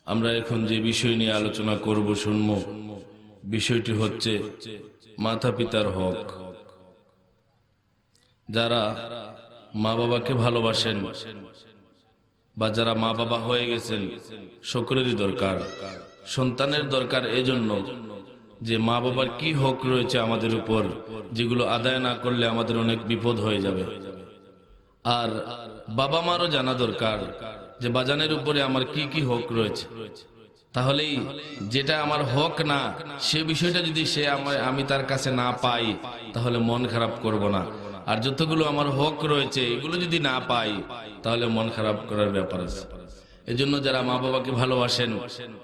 আমরা এখন যে বিষয় নিয়ে আলোচনা করব শুনব, বিষয়টি হচ্ছে মাতা পিতার হক। যারা মা বাবাকে ভালোবাসেন বা যারা মা বাবা হয়ে গেছেন, সকলেরই দরকার, সন্তানের দরকার এজন্য যে মা বাবার কি হক রয়েছে আমাদের উপর, যেগুলো আদায় না করলে আমাদের অনেক বিপদ হয়ে যাবে। আর বাবা মারও জানা দরকার যে বাজানের উপরে আমার কি কি হক রয়েছে। তাহলেই যেটা আমার হক না, সে বিষয়টা যদি আমি তার কাছে না পাই, তাহলে মন খারাপ করব না। আর যতগুলো আমার হক রয়েছে এগুলো যদি না পাই, তাহলে মন খারাপ করার ব্যাপার আছে। এজন্য যারা মা বাবাকে ভালোবাসেন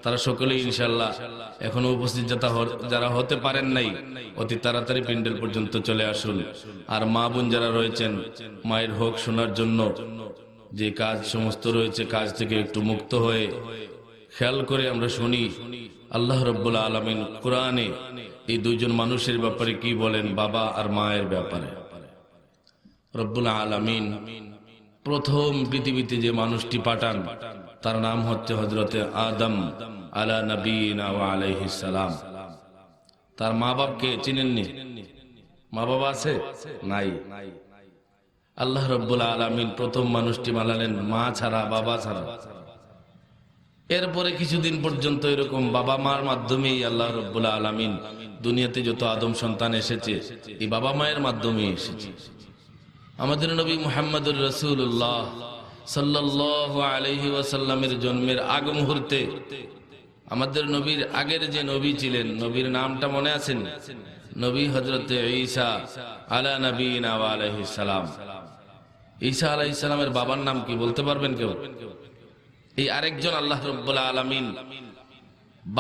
তারা সকলেই ইনশাআল্লাহ এখনো উপস্থিত যারা হতে পারেন নাই, অতি তাড়াতাড়ি প্যান্ডেল পর্যন্ত চলে আসুন। আর মা বোন যারা রয়েছেন, মায়ের হক শোনার জন্য যে কাজ সমস্ত রয়েছে, কাজ থেকে একটু মুক্ত হয়ে খেয়াল করে আমরা শুনি আল্লাহ রাব্বুল আলামিন কোরআনে এই দুইজন মানুষের ব্যাপারে কি বলেন, বাবা আর মায়ের ব্যাপারে। রব্বুল আলামিন প্রথম পৃথিবীতে যে মানুষটি পাঠান তার নাম হচ্ছে হযরতে আদম আলা নবিয়িনা ওয়া আলাইহিস সালাম। তার মা বাপকে চিনেননি? মা বাবা আছে? নাই। আল্লাহ রাব্বুল আলামিন প্রথম মানুষটি বানালেন মা ছাড়া, বাবা ছাড়া। এরপরে কিছুদিন পর্যন্ত এরকম বাবা মার মাধ্যমেই আল্লাহ রাব্বুল আলামিন দুনিয়াতে যত আদম সন্তান এসেছে, এই বাবা মায়ের মাধ্যমেই এসেছে। আমাদের নবী মুহাম্মদুর রাসূলুল্লাহ সাল্লাল্লাহু আলাইহি ওয়াসাল্লামের জন্মের আগ মুহূর্তে আমাদের নবীর আগের যে নবী ছিলেন, নবীর নামটা মনে আছেন? নবী হযরতে ঈসা আলা নবিয়িনা ওয়া আলাইহিস সালাম। ঈসা আলাইহিস সালামের বাবার নাম কি বলতে পারবেন কেউ? এই আরেকজন আল্লাহ রাব্বুল আলামিন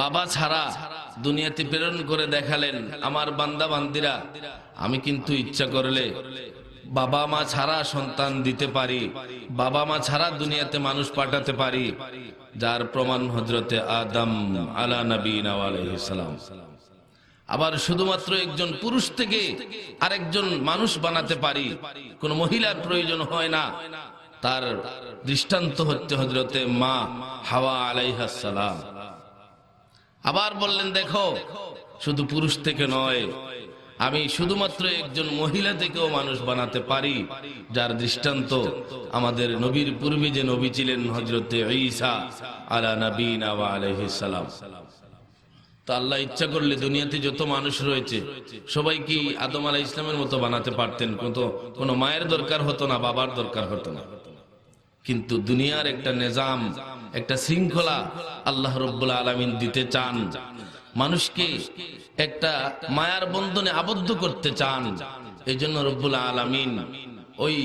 বাবা ছাড়া দুনিয়াতে প্রেরণ করে দেখালেন, আমার বান্দা বান্দিরা, আমি কিন্তু ইচ্ছা করলে বাবা মা ছাড়া সন্তান দিতে পারি, বাবা মা ছাড়া দুনিয়াতে মানুষ পাঠাতে পারি, যার প্রমাণ হযরতে আদম আলা নবিয়িনা ওয়া আলাইহিস সালাম। আবার শুধুমাত্র একজন পুরুষ থেকে আরেকজন মানুষ বানাতে পারি, কোন মহিলার প্রয়োজন হয় না। তার দৃষ্টান্ত হচ্ছে হযরতে মা হাওয়া আলাইহাস সালাম। আবার বললেন, দেখো শুধু পুরুষ থেকে নয়, আমি শুধুমাত্র একজন মহিলা থেকেও মানুষ বানাতে পারি, যার দৃষ্টান্ত আমাদের নবীর পূর্বে যে নবী ছিলেন হযরতে ঈসা আলা নবিয়িনা ওয়া আলাইহিস সালাম। তা আল্লাহ ইচ্ছা করলে দুনিয়াতে যত মানুষ রয়েছে সবাই কি আদম আলাইহিস সালামের মতো বানাতে পারতেন? কোনো মায়ের দরকার হতো না, বাবার দরকার হতো না। কিন্তু দুনিয়ার একটা নিজাম, একটা শৃঙ্খলা আল্লাহ রাব্বুল আলামিন দিতে চান, মানুষকে একটা মায়ার বন্ধনে আবদ্ধ করতে চান। এইজন্য রব্বুল আলামিন ওই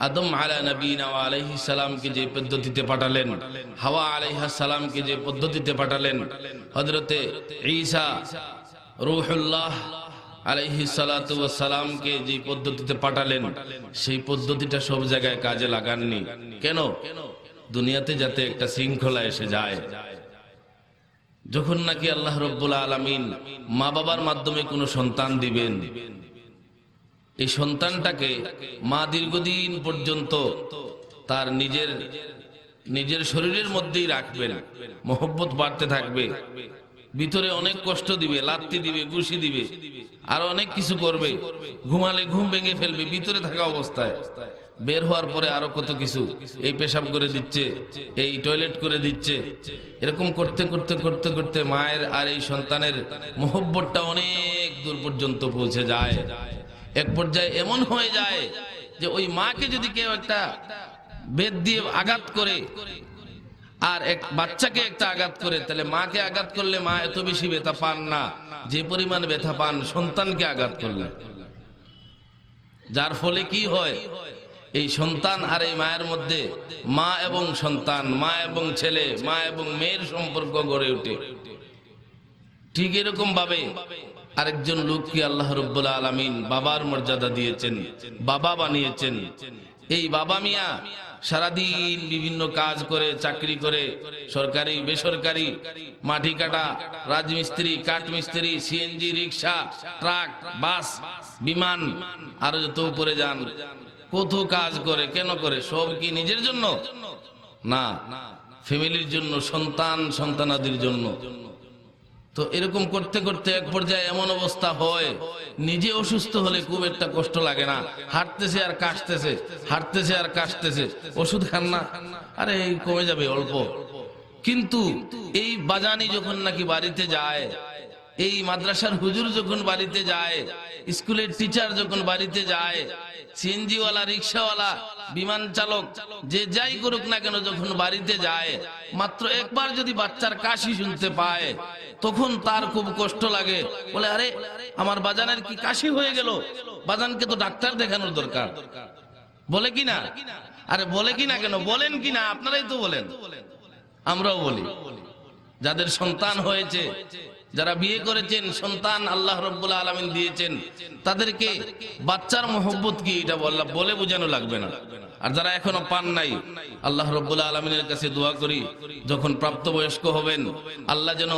আদম আলা নবিয়িনা ওয়া আলাইহিস সালামকে যে পদ্ধতিতে পাঠালেন, হাওয়া আলাইহাস সালামকে যে পদ্ধতিতে পাঠালেন, হযরতে ঈসা রূহুল্লাহ আলাইহিস সালাতু ওয়াস সালামকে যে পদ্ধতিতে পাঠালেন, সেই পদ্ধতিটা সব জায়গায় কাজে লাগাননি। কেন? দুনিয়াতে যাতে একটা শৃঙ্খলা এসে যায়। যখন নাকি আল্লাহ রাব্বুল আলামিন মা বাবার মাধ্যমে কোনো সন্তান দিবেন, এই সন্তানটাকে মা দীর্ঘদিন পর্যন্ত তার নিজের শরীরের মধ্যেই রাখবেন, মহব্বত বাড়তে থাকবে, ভিতরে অনেক কষ্ট দিবে, লাত্তি দিবে, ঘুষি দিবে, আর অনেক কিছু করবে, ঘুমালে ঘুম ভেঙে ফেলবে ভিতরে থাকা অবস্থায়। বের হওয়ার পরে আরো কত কিছু, এই পেশাব করে দিচ্ছে, এই টয়লেট করে দিচ্ছে। এরকম করতে করতে করতে করতে মায়ের আর এই সন্তানের মহব্বতটা অনেক দূর পর্যন্ত পৌঁছে যায়। এক পর্যায়ে এমন হয়ে যায় যে ওই মাকে যদি কেউ একটা বেত দিয়ে আঘাত করে আর এক বাচ্চাকে একটা আঘাত করে, তাহলে মাকে আঘাত করলে মা এত বেশি ব্যথা পান না যে পরিমাণ ব্যথা পান সন্তানকে আঘাত করলে। যার ফলে কি হয়, এই সন্তান আর এই মায়ের মধ্যে, মা এবং সন্তান, মা এবং ছেলে, মা এবং মেয়ের সম্পর্ক গড়ে ওঠে। ঠিক এরকম ভাবে আরেকজন লোককে আল্লাহ রাব্বুল আলামিন বাবার মর্যাদা দিয়েছেন, বাবা বানিয়েছেন। এই বাবা মিয়া সারাদিন বিভিন্ন কাজ করে, চাকরি করে, সরকারি বেসরকারি, মাটি কাটা, রাজমিস্ত্রি, কাঠমিস্ত্রি, সিএনজি, রিক্সা, ট্রাক, বাস, বিমান, আরো যত উপরে যান, কত কাজ করে। কেন করে? সব কি নিজের জন্য? না, ফ্যামিলির জন্য, সন্তান সন্তানাদির জন্য। তো এরকম করতে করতে এক পর্যায়ে এমন অবস্থা হয়, নিজে অসুস্থ হলে খুব একটা কষ্ট লাগে না, হাঁটতেছে আর কাশতেছে, হাঁটতেছে আর কাশতেছে, ওষুধ খান না, আরে এই কমে যাবে অল্প। কিন্তু এই বাজানি যখন নাকি বাড়িতে যায়, এই মাদ্রাসার হুজুর যখন বাড়িতে যায়, স্কুলের টিচার যখন বাড়িতে যায়, সিএনজিওয়ালা, রিক্সাওয়ালা, বিমান চালক, যে যাই করুক না কেন, যখন বাড়িতে যায়, মাত্র একবার যদি বাচ্চার কাশি শুনতে পায়, তখন তার খুব কষ্ট লাগে। বলে, আরে আমার বাজানের কি কাশি হয়ে গেল, বাজানকে তো ডাক্তার দেখানোর দরকার। বলে কি না? আরে বলে কি না কেন, বলেন কি না? আপনারাই তো বলেন, আমরাও বলি। যাদের সন্তান হয়েছে, যারা বিয়ে করেছেন, সন্তান আল্লাহ রাব্বুল আলামিন দিয়েছেন, তাদেরকে বাচ্চার মহব্বত কি এটা বলে বোঝানো লাগবে না। আর যারা এখনো পান নাই, আল্লাহ রাব্বুল আলামিনের কাছে দোয়া করি, যখন প্রাপ্তবয়স্ক হবেন, আল্লাহ যেন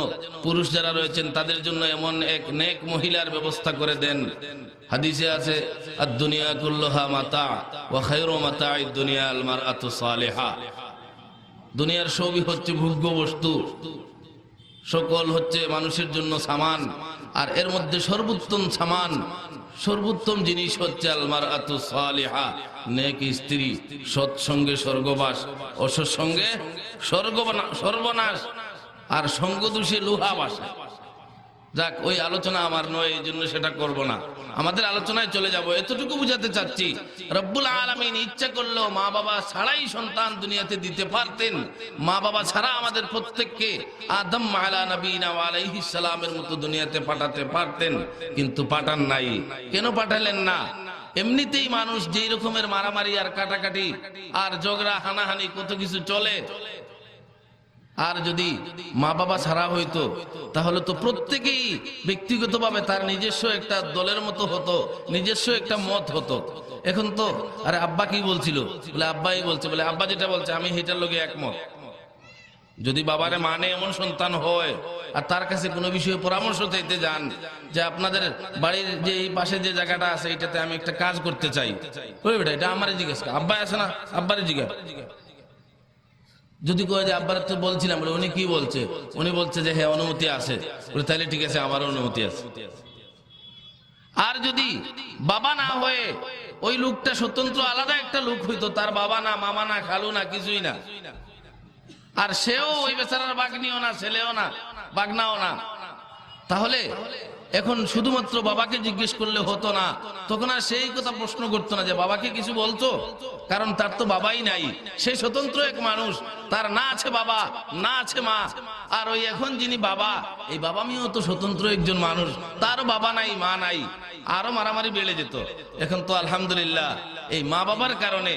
পুরুষ যারা রয়েছেন তাদের জন্য এমন এক নেক মহিলার ব্যবস্থা করে দেন। হাদিসে আছে, আদ-দুনিয়া কুল্লুহা মাতা ওয়া খায়রু মাতা'id দুনিয়া আল মারআতু সালিহা। দুনিয়ার সবই হচ্ছে ভোগ্য বস্তু, সকল হচ্ছে মানুষের জন্য সামান, আর এর মধ্যে সর্বোত্তম সামান, সর্বোত্তম জিনিস হচ্ছে আল মারআতু সালিহা, নেক স্ত্রী। সৎসঙ্গে স্বর্গবাস, অসৎসঙ্গে সর্বনাশ, আর সঙ্গদোষে লোহা বাসা। যাক, ওই আলোচনা আমার নয়, এই জন্য সেটা করব না, আমাদের আলোচনায় চলে যাব। এতটুকু বুঝাতে চাচ্ছি, রব্বুল আলামিন ইচ্ছা করলেও মা বাবা ছাড়াই সন্তান দুনিয়াতে দিতে পারতেন। মা বাবা ছাড়া আমাদের প্রত্যেককে আদম আলা নবীনা ওয়া আলাইহিস সালামের মতো দুনিয়াতে পাঠাতে পারতেন, কিন্তু পাঠান নাই। কেন পাঠালেন না? এমনিতেই মানুষ যেই রকমের মারামারি আর কাটাকাটি আর ঝগড়া হানাহানি কত কিছু চলে, আর যদি মা বাবা ছাড়া হইতো তাহলে তো প্রত্যেকেই ব্যক্তিগতভাবে তার নিজস্ব একটা দলের মতো হতো, নিজস্ব একটা মত হতো। এখন তো আরে আব্বা কি বলছিল, বলে আব্বাই বলছে, বলে আব্বা যেটা বলছে আমি সেটার লগে একমত। যদি বাবারে মানে এমন সন্তান হয় আর তার কাছে কোনো বিষয়ে পরামর্শ চাইতে যান, যে আপনাদের বাড়ির যে এই পাশে যে জায়গাটা আছে এটাতে আমি একটা কাজ করতে চাই, ওই বেটা এটা আমারে জিজ্ঞেস, আব্বা আছে না, আব্বারে জিজ্ঞেস। যদি কয়ে যে আব্বার তো বলছিলাম, বলে উনি কি বলছে, উনি বলছে যে হ্যাঁ অনুমতি আছে, বলে তাহলে ঠিক আছে, আমারও অনুমতি আছে। আর যদি বাবা না হয়ে ওই লোকটা স্বতন্ত্র আলাদা একটা লোক হইতো, তার বাবা না, মামা না, খালু না, কিছুই না, আর সেও ওই বেচারার বাগনিও না, ছেলেও না, বাগনাও না, তাহলে এখন শুধুমাত্র বাবাকে জিজ্ঞেস করলে হতো না, তখন আর সেই কথা প্রশ্ন করতো না যে বাবাকে কিছু বলতো, কারণ তার তো বাবাই নাই, সে স্বতন্ত্র এক মানুষ, তার না আছে বাবা, না আছে মা। আর ওই এখন যিনি বাবা, এই বাবা মেয়েও তো স্বতন্ত্র একজন মানুষ, তারও বাবা নাই, মা নাই, আরো মারামারি বেড়ে যেত। এখন তো আলহামদুলিল্লাহ এই মা বাবার কারণে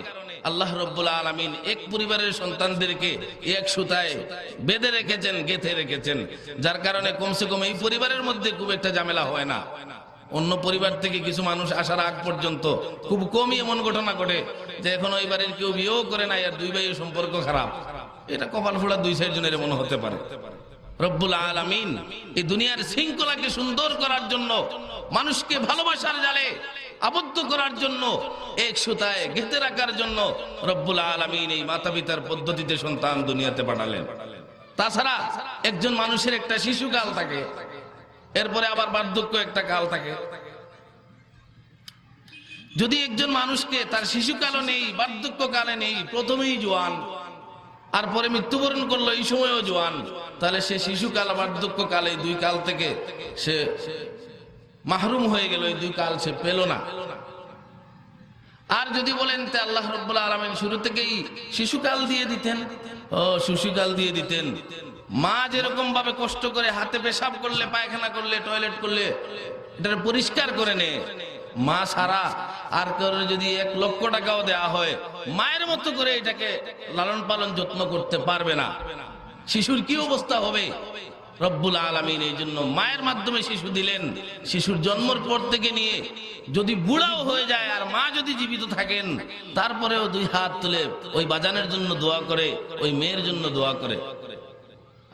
আল্লাহ রাব্বুল আলামিন এক পরিবারের সন্তানদেরকে এক সুতায় বেঁধে রেখেছেন, গেঁথে রেখেছেন, যার কারণে কমসে কম এই পরিবারের মধ্যে খুব একটা ঝামেলা হয় না। অন্য পরিবার থেকে কিছু মানুষ আসার আগ পর্যন্ত খুব কমই এমন ঘটনা ঘটে যে এখন ওই বাড়ির কেউ বিয়েও করে না, আর দুই ভাইয়ের সম্পর্ক খারাপ। এটা কপাল ফোড়া দুই সাইড জনের মনে হতে পারে। রব্বুল আলামিন এই দুনিয়ার শৃঙ্খলাকে সুন্দর করার জন্য, মানুষকে ভালোবাসার জালে আবদ্ধ করার জন্য, এক সুতায় গেঁথে রাখার জন্য রব্বুল আলামিন এই মাতা পিতার পদ্ধতিতে সন্তান দুনিয়াতে পাঠালেন। তাছাড়া একজন মানুষের একটা শিশুকাল থাকে, এরপরে আবার বার্ধক্য একটা কাল থাকে। যদি একজন মানুষকে তার শিশুকালও নেই, বার্ধক্যকালে নেই, প্রথমেই জোয়ান, আর পরে মৃত্যুবরণ করলো এই সময়ও জোয়ান, তাহলে সে শিশুকাল বার্ধক্যকালে দুই কাল থেকে সে মাহরুম হয়ে গেল, এই দুই কাল সে পেল না। আর যদি বলেন তে আল্লাহ রাব্বুল আলামিন শুরু থেকেই শিশুকাল দিয়ে দিতেন, ও শিশুকাল দিয়ে দিতেন। মা যেরকম ভাবে কষ্ট করে হাতে পেশাব করলে, পায়খানা করলে, টয়লেট করলে এটা পরিষ্কার করে নে, মা সারা আর করে যদি 1 লক্ষ টাকাও দেওয়া হয়, মায়ের মতো করে এটাকে লালন পালন যত্ন করতে পারবে না। শিশুর কি অবস্থা হবে? রব্বুল আলামিন এই জন্য মায়ের মাধ্যমে শিশু দিলেন। শিশুর জন্মের পর থেকে নিয়ে যদি বুড়াও হয়ে যায় আর মা যদি জীবিত থাকেন, তারপরেও 2 হাত তুলে ওই বাজানের জন্য দোয়া করে, ওই মেয়ের জন্য দোয়া করে।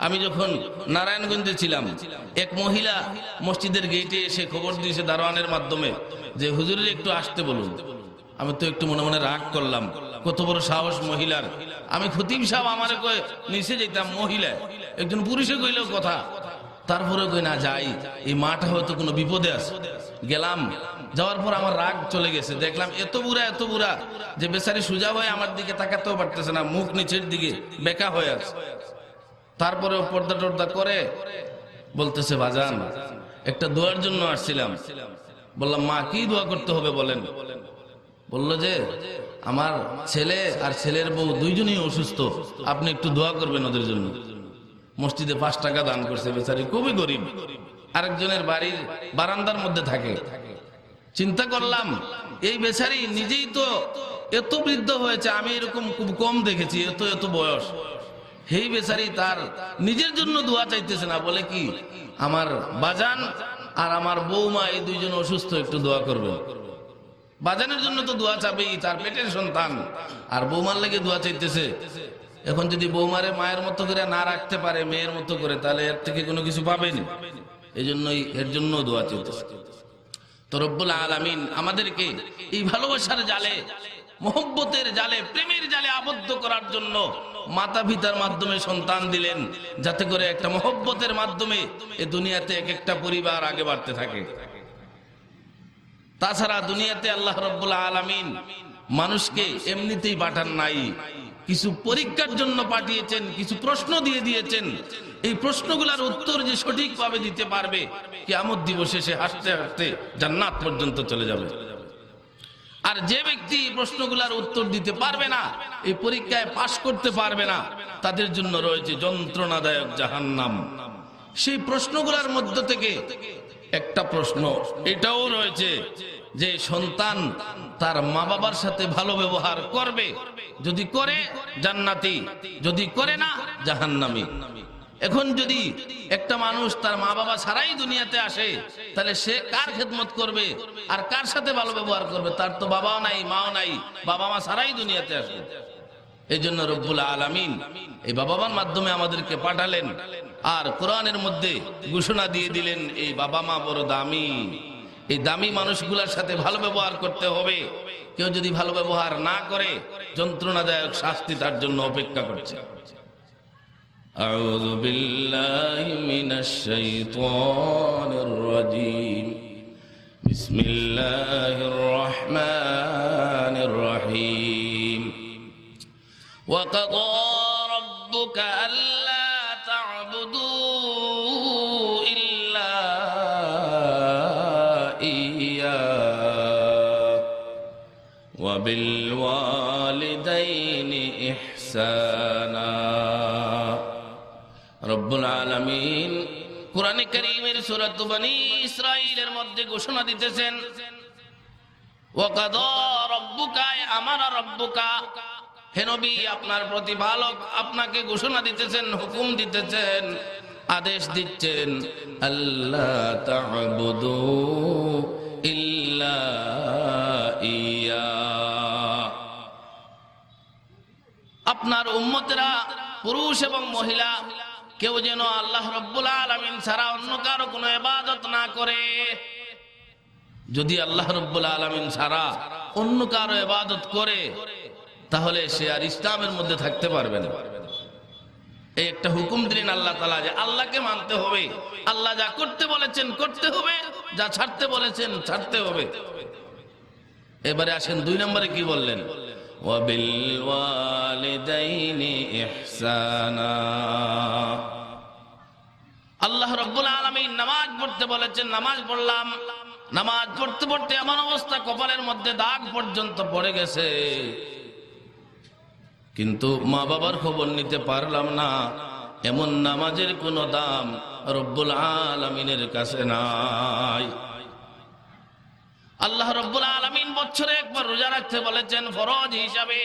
আমি যখন নারায়ণগঞ্জে ছিলাম, এক মহিলা মসজিদের গেটে এসে খবর দিয়েছে দারোয়ানের মাধ্যমে যে হুজুরের একটু আসতে বলুন। আমি তো একটু মনে মনে রাগ করলাম, কত বড় সাহস মহিলার। আমি খতিব সাহেব আমারে কই নিচে যেতাম, মহিলা একজন পুরুষে কইলেও কথা, তারপরে কই না যাই, এই মাটা হয়তো কোনো বিপদে আছে। গেলাম, যাওয়ার পর আমার রাগ চলে গেছে, দেখলাম এত বুড়া যে বেচারি সোজা হয়ে আমার দিকে তাকাতেও পারতেছে না, মুখ নিচের দিকে বেঁকা হয়ে আছে। তারপরে পর্দা টর্দা করে বলতেছে, বাজান একটা দোয়ার জন্য আসছিলাম। বললাম, মা কি দোয়া করতে হবে বলেন। বললো যে আমার ছেলে আর ছেলের বউ দুইজনই অসুস্থ, আপনি একটু দোয়া করবেন ওদের জন্য। মসজিদে 5 টাকা দান করছে, বেচারি খুবই গরিব, আরেকজনের বাড়ির বারান্দার মধ্যে থাকে। চিন্তা করলাম এই বেচারি নিজেই তো এত বৃদ্ধ হয়েছে, আমি এরকম খুব কম দেখেছি, এত বয়স। এই বেচারি তার নিজের জন্য দোয়া চাইতেছে না, বলে কি আমার বাজান আর আমার বৌমা এই দুইজন অসুস্থ, একটু দোয়া করবেন। বাজানের জন্য তো দোয়া চাবেই, তার পেটের সন্তান, আর বৌমার লেগে দোয়া চাইতেছে। এখন যদি বৌমারে মায়ের মতো করে না রাখতে পারে, মেয়ের মতো করে, তাহলে এর থেকে কোনো কিছু পাবেনি। এই জন্যই এর জন্য দোয়া চাইতেছে। তো রব্বুল আলামিন আমাদেরকে এই ভালোবাসার জালে, মোহব্বতের জালে, প্রেমের জালে আবদ্ধ করার জন্য মাতা পিতার মাধ্যমে সন্তান দিলেন, যাতে করে একটা মোহব্বতের মাধ্যমে এই দুনিয়াতে এক একটা পরিবার আগে বাড়তে থাকে। তাছাড়া দুনিয়াতে আল্লাহ রাব্বুল আলামিন মানুষকে এমনিতেই পাঠান নাই, কিছু পরীক্ষার জন্য পাঠিয়েছেন, কিছু প্রশ্ন দিয়ে দিয়েছেন। এই প্রশ্নগুলোর উত্তর যে সঠিকভাবে দিতে পারবে, কিয়ামত দিবসে সে হাসতে হাসতে জান্নাত পর্যন্ত চলে যাবে। আর যে ব্যক্তি প্রশ্নগুলোর উত্তর দিতে পারবে না, এই পরীক্ষায় পাশ করতে পারবে না, তাদের জন্য রয়েছে যন্ত্রণাদায়ক জাহান্নাম। সেই প্রশ্নগুলোর মধ্য থেকে একটা প্রশ্ন এটাও রয়েছে যে সন্তান তার মা বাবার সাথে ভালো ব্যবহার করবে, যদি করে জান্নাতি, যদি করে না জাহান্নামী। এখন যদি একটা মানুষ তার মা বাবা ছাড়াই দুনিয়াতে আসে, তাহলে সে কার খেদমত করবে আর কার সাথে ভালো ব্যবহার করবে? তার তো বাবাও নাই, মাও নাই, বাবা মা ছাড়াই দুনিয়াতে আসবে। এই জন্য রব্বুল আলামিন এই বাবা মার মাধ্যমে আমাদেরকে পাঠালেন, আর কোরআনের মধ্যে ঘোষণা দিয়ে দিলেন এই বাবা মা বড় দামি। এই দামি মানুষগুলোর সাথে ভালো ব্যবহার করতে হবে। কেউ যদি ভালো ব্যবহার না করে, যন্ত্রণাদায়ক শাস্তি তার জন্য অপেক্ষা করছে। আউযু বিল্লাহি মিনাশ শাইতানির রাজীম। বিসমিল্লাহির রহমানির রহিম। ওয়া কাদা রাব্বুকা আল্লা তা'বুদু ইল্লা ইয়্যাহু ওয়া বিল ওয়ালিদাইনি ইহসানা। রব্বুল আলামিন কোরআনে কারীমের সূরা বনী ইসরাঈলের মধ্যে ঘোষণা দিতেছেন, ওয়া কাদা রাব্বুকা, আমারা রাব্বুকা, হে নবী আপনার প্রতিপালক আপনাকে ঘোষণা দিতেছেন, হুকুম দিতেছেন, আদেশ দিচ্ছেন, আল্লাহ তা'বুদু ইল্লা ইয়্যা। আপনার উম্মতেরা পুরুষ এবং মহিলা কেউ যেন আল্লাহ রাব্বুল আলামিন ছাড়া অন্য কারো কোনো ইবাদত না করে। যদি আল্লাহ রাব্বুল আলামিন ছাড়া অন্য কারো ইবাদত করে, তাহলে সে আর ইসলামের মধ্যে থাকতে পারবে না। এই একটা হুকুম দিলেন আল্লাহ তাআলা যে আল্লাহকে মানতে হবে, আল্লাহ যা করতে বলেছেন করতে হবে, যা ছাড়তে বলেছেন ছাড়তে হবে। এবারে আসেন 2 নম্বরে কি বললেন, ওয়া বিল ওয়ালিদাইনি ইহসানা। আল্লাহ রাব্বুল আলামিন নামাজ পড়তে বলেছেন, নামাজ পড়লাম, নামাজ পড়তে পড়তে এমন অবস্থা কপালের মধ্যে দাগ পর্যন্ত পড়ে গেছে, কিন্তু মা বাবার খবর নিতে পারলাম না। এমন নামাজের কোনো দাম রব্বুল আলামিনের কাছে নাই। আল্লাহ রব্বুল আলামিন বছরে একবার রোজা রাখতে বলেছেন ফরজ হিসাবে।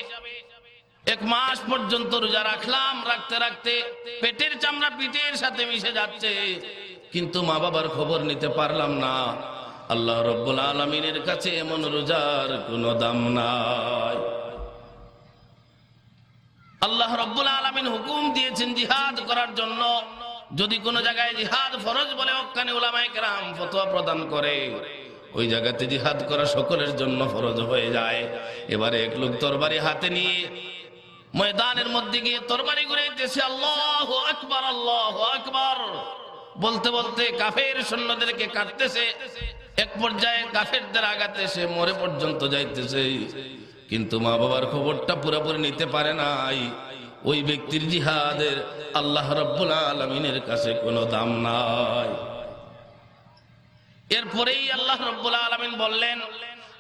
1 মাস পর্যন্ত রোজা রাখলাম, রাখতে রাখতে পেটের চামড়া পিঠের সাথে মিশে যাচ্ছে, কিন্তু মা বাবার খবর নিতে পারলাম না। আল্লাহ রব্বুল আলামিনের কাছে এমন রোজার কোনো দাম নাই। আল্লাহ রব্বুল আলামিন হুকুম দিয়েছেন জিহাদ করার জন্য। যদি কোনো জায়গায় জিহাদ ফরজ বলে হক্কানি উলামায়ে কেরাম ফতোয়া প্রদান করে, ওই জায়গাতে জিহাদ করা সকলের জন্য ফরজ হয়ে যায়। এবারে এক লোক তরবারি হাতে নিয়ে ময়দানের মধ্যে গিয়ে তরবারি ঘুরাইতেছে, আল্লাহু আকবার আল্লাহু আকবার বলতে বলতে কাফের সৈন্যদেরকে কাটতেছে। এক পর্যায়ে কাফেরদের আঘাতে সে মরে পর্যন্ত যাইতেছে, কিন্তু মা বাবার খবরটা পুরোপুরি নিতে পারে নাই। ওই ব্যক্তির জিহাদের আল্লাহ রাব্বুল আলামিনের কাছে কোনো দাম নাই। এরপরেই আল্লাহ রাব্বুল আলামিন বললেন,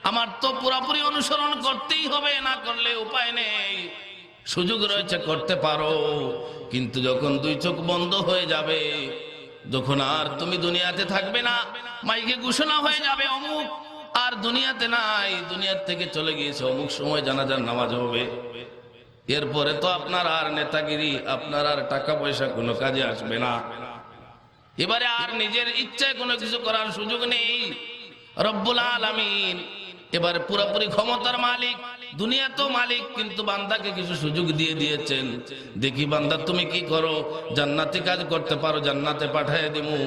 আমার তো পুরোপুরি অনুসরণ করতেই হবে, না করলে উপায় নেই। সুযোগ রয়েছে করতে পারো, কিন্তু যখন দুই চোখ বন্ধ হয়ে যাবে, যখন আর তুমি দুনিয়াতে থাকবে না, মাইকে ঘোষণা হয়ে যাবে অমুক আর দুনিয়াতে নাই, দুনিয়ার থেকে চলে গিয়েছে, অমুক সময় জানাজার নামাজ হবে, এরপরে তো আপনার আর নেতাগিরি, আপনার আর টাকা পয়সা কোনো কাজে আসবে না। এবারে আর নিজের ইচ্ছায় কোনো কিছু করার সুযোগ নেই। রব্বুল আলামিন এবারে পুরোপুরি ক্ষমতার মালিক, দুনিয়া তো মালিক, কিন্তু বান্দাকে কিছু সুযোগ দিয়ে দিয়েছেন। দেখি বান্দা তুমি কি করো, জান্নাতি কাজ করতে পারো, জান্নাতে পাঠাইয়া দিমু,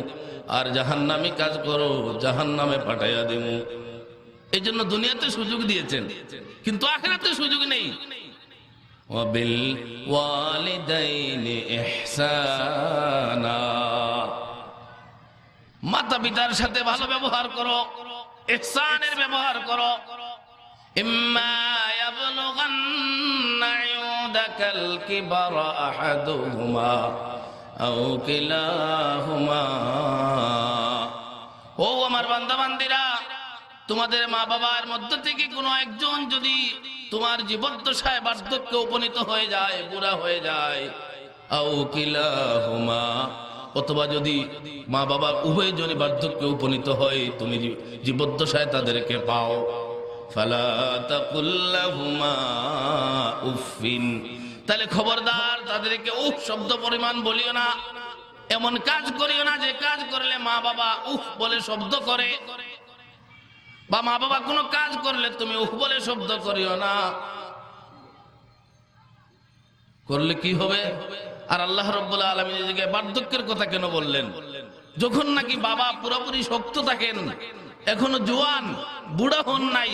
আর জাহান্নামী কাজ করো, জাহান্নামে পাঠাইয়া দিমু। এই জন্য দুনিয়াতে সুযোগ দিয়েছেন, কিন্তু আখিরাতে সুযোগ নেই। ওয়াবিল ওয়ালিদাইনি ইহসানা, মাতা পিতার সাথে ভালো ব্যবহার করো, ইহসানের ব্যবহার করো। ইম্মা ইয়াবলুগান্না ইউদাকাল কিবারা আহাদুহুমা আও কিলাহুমা, ও আমার বান্দা বান্দিরা, তোমাদের মা বাবার মধ্য থেকে কোনো একজন যদি তোমার জীবদ্দশায় বার্ধক্যে উপনীত হয়ে যায়, বুড়া হয়ে যায়, আও কিলাহুমা, অথবা যদি মা বাবা উভয়জনই বার্ধক্যে উপনীত হয়, তুমি জীবদ্দশায় তাদেরকে পাও, ফালা তাকুল লাহুমা উফিন, তাহলে খবরদার তাদেরকে উফ শব্দ পরিমাণ বলিও না, এমন কাজ করিও না যে কাজ করলে মা বাবা উফ বলে শব্দ করে, বা মা বাবা কোনো কাজ করলে তুমি উফ বলে শব্দ করিও না। করলে কি হবে? আর আল্লাহ রাব্বুল আলামিন এই জায়গায় বার্ধক্যের কথা কেন বললেন? যখন নাকি বাবা পুরোপুরি শক্ত থাকেন, এখনো জোয়ান, বুড়া হন নাই,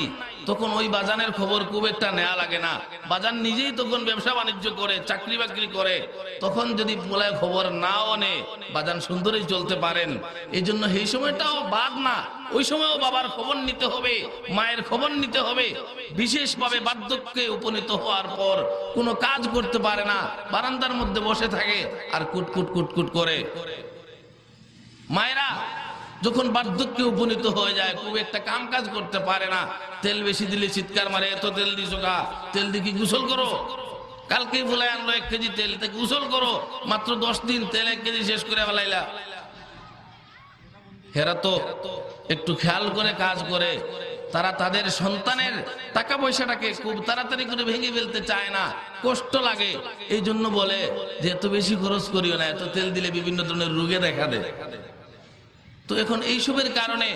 তখন ওই বাজানের খবর খুব একটা নেওয়া লাগে না। বাজান নিজেই তখন ব্যবসা বাণিজ্য করে, চাকরি বাকরি করে, তখন যদি বলে খবর নাও নে, বাজান সুন্দরই চলতে পারেন। এই জন্য এই সময়টাও বাদ না, ওই সময়ও বাবার খবর নিতে হবে, মায়ের খবর নিতে হবে। বিশেষভাবে বার্ধক্যে উপনীত হওয়ার পর কোনো কাজ করতে পারে না, বারান্দার মধ্যে বসে থাকে আর কুটকুট কুটকুট করে। মায়েরা যখন বার্ধক্যে উপনীত হয়ে যায়, খুব একটা কাম কাজ করতে পারে না, তেল বেশি দিলে চিৎকার মারে, এত তেল দিছো কা, তেল দিয়ে কি গোসল করো, কালকেই বলে আনলো 1 কেজি তেল, তা গোসল করো, মাত্র 10 দিন তেল 1 কেজি শেষ করে ফেলাইলা। হেরা তো একটু খেয়াল করে কাজ করে, তারা তাদের সন্তানের টাকা পয়সাটাকে খুব তাড়াতাড়ি করে ভেঙে ফেলতে চায় না, কষ্ট লাগে। এই জন্য বলে যে এত বেশি খরচ করিও না, এত তেল দিলে বিভিন্ন ধরনের রোগে দেখা দেয়। তো এখন এইসবের কারণে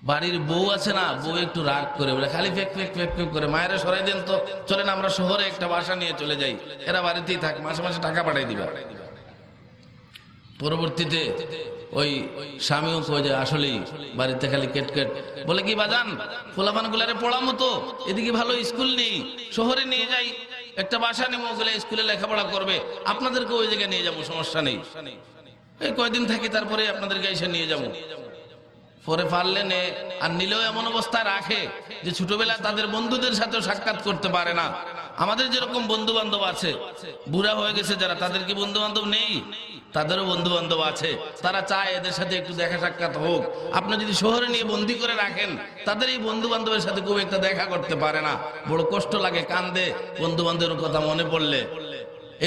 বাড়ির বউ আছে না, বউ একটু রাগ করে বলে, খালি ফেক ফেক ফেক ফেক করে, মায়েরা সরাই দেন তো, চলেন আমরা শহরে একটা বাসা নিয়ে চলে যাই, এরা বাড়িতেই থাক, মাসে মাসে টাকা পাঠাই দিবা। পরবর্তীতে ওই স্বামীও কয়ে যায়, আসলেই বাড়িতে খালি কেটকেট, বলে কি বাজান পোলাপান গুলারে পড়ামো তো, এদিকে ভালো স্কুল নেই, শহরে নিয়ে যাই, একটা বাসা নেবো, ওগুলো স্কুলে লেখাপড়া করবে, আপনাদেরকে ওই জায়গায় নিয়ে যাবো, সমস্যা নেই, এই কয়দিন থাকি তারপরে আপনাদেরকে এসে নিয়ে যাবো। পরে পারলে নে, আর নিলেও এমন অবস্থায় রাখে যে ছোটবেলায় তাদের বন্ধুদের সাথেও সাক্ষাৎ করতে পারে না। আমাদের যেরকম বন্ধু বান্ধব আছে, বুড়া হয়ে গেছে যারা, তাদের কি বন্ধু বান্ধব নেই? তাদেরও বন্ধু বান্ধব আছে, তারা চায় এদের সাথে একটু দেখা সাক্ষাৎ হোক। আপনি যদি শহরে নিয়ে বন্দি করে রাখেন, তাদের এই বন্ধু বান্ধবের সাথে খুব একটা দেখা করতে পারে না, বড় কষ্ট লাগে, কান্দে বন্ধু বান্ধবের কথা মনে পড়লে।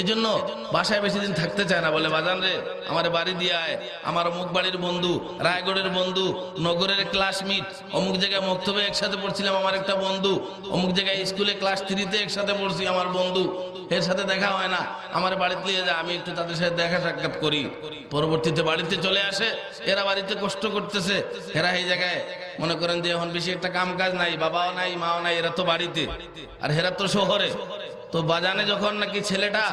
এই জন্য বাসায় বেশি দিন থাকতে চায় না, বলে বাজান রে আমার বাড়ি দিয়ে আয়, আমার অমুক বাড়ির বন্ধু, রায়গড়ের বন্ধু, নগরের ক্লাসমেট, অমুক জায়গায় মক্তবে একসাথে পড়ছিলাম আমার একটা বন্ধু, অমুক জায়গায় স্কুলে ক্লাস 3-তে একসাথে পড়ছি আমার বন্ধু, এর সাথে দেখা হয় না, আমার বাড়িতে নিয়ে যায়, আমি একটু তাদের সাথে দেখা সাক্ষাৎ করি। পরবর্তীতে বাড়িতে চলে আসে, এরা বাড়িতে কষ্ট করতেছে, এরা এই জায়গায় মনে করেন যে এখন বেশি একটা কাম কাজ নাই, বাবাও নাই মাও নাই, এরা তো বাড়িতে, আর এরা তো শহরে। তো বাজানে যখন নাকি ছেলেটা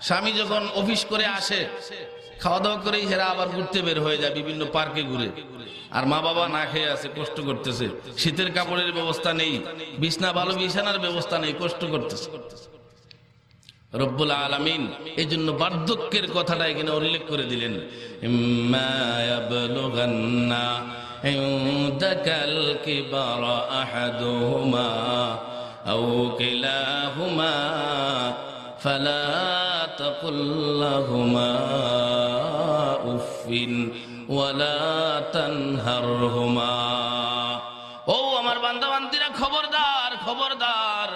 স্বামী যখন অফিস করে আসে, খাওয়া দাওয়া করেই হেরা আবার ঘুরতে বের হয়ে যায় বিভিন্ন পার্কে ঘুরে, আর মা বাবা না খেয়ে আছে, কষ্ট করতেছে, শীতের কাপড়ের ব্যবস্থা নেই, ভালো বিছানার ব্যবস্থা নেই, কষ্ট করতেছে। রব্বুল আলামিন এই জন্য বার্ধক্যের কথাটা এখানে উল্লেখ করে দিলেন, ইম্মা ইয়াবলুগান্না ইনদাকাল কিবারা আহাদুহুমা আও কিলাহুমা ফালা তাকুল লাহুমা উফিন ওয়ালা তানহারহুমা। ও আমার বান্দা বান্দীরা, খবরদার খবরদার,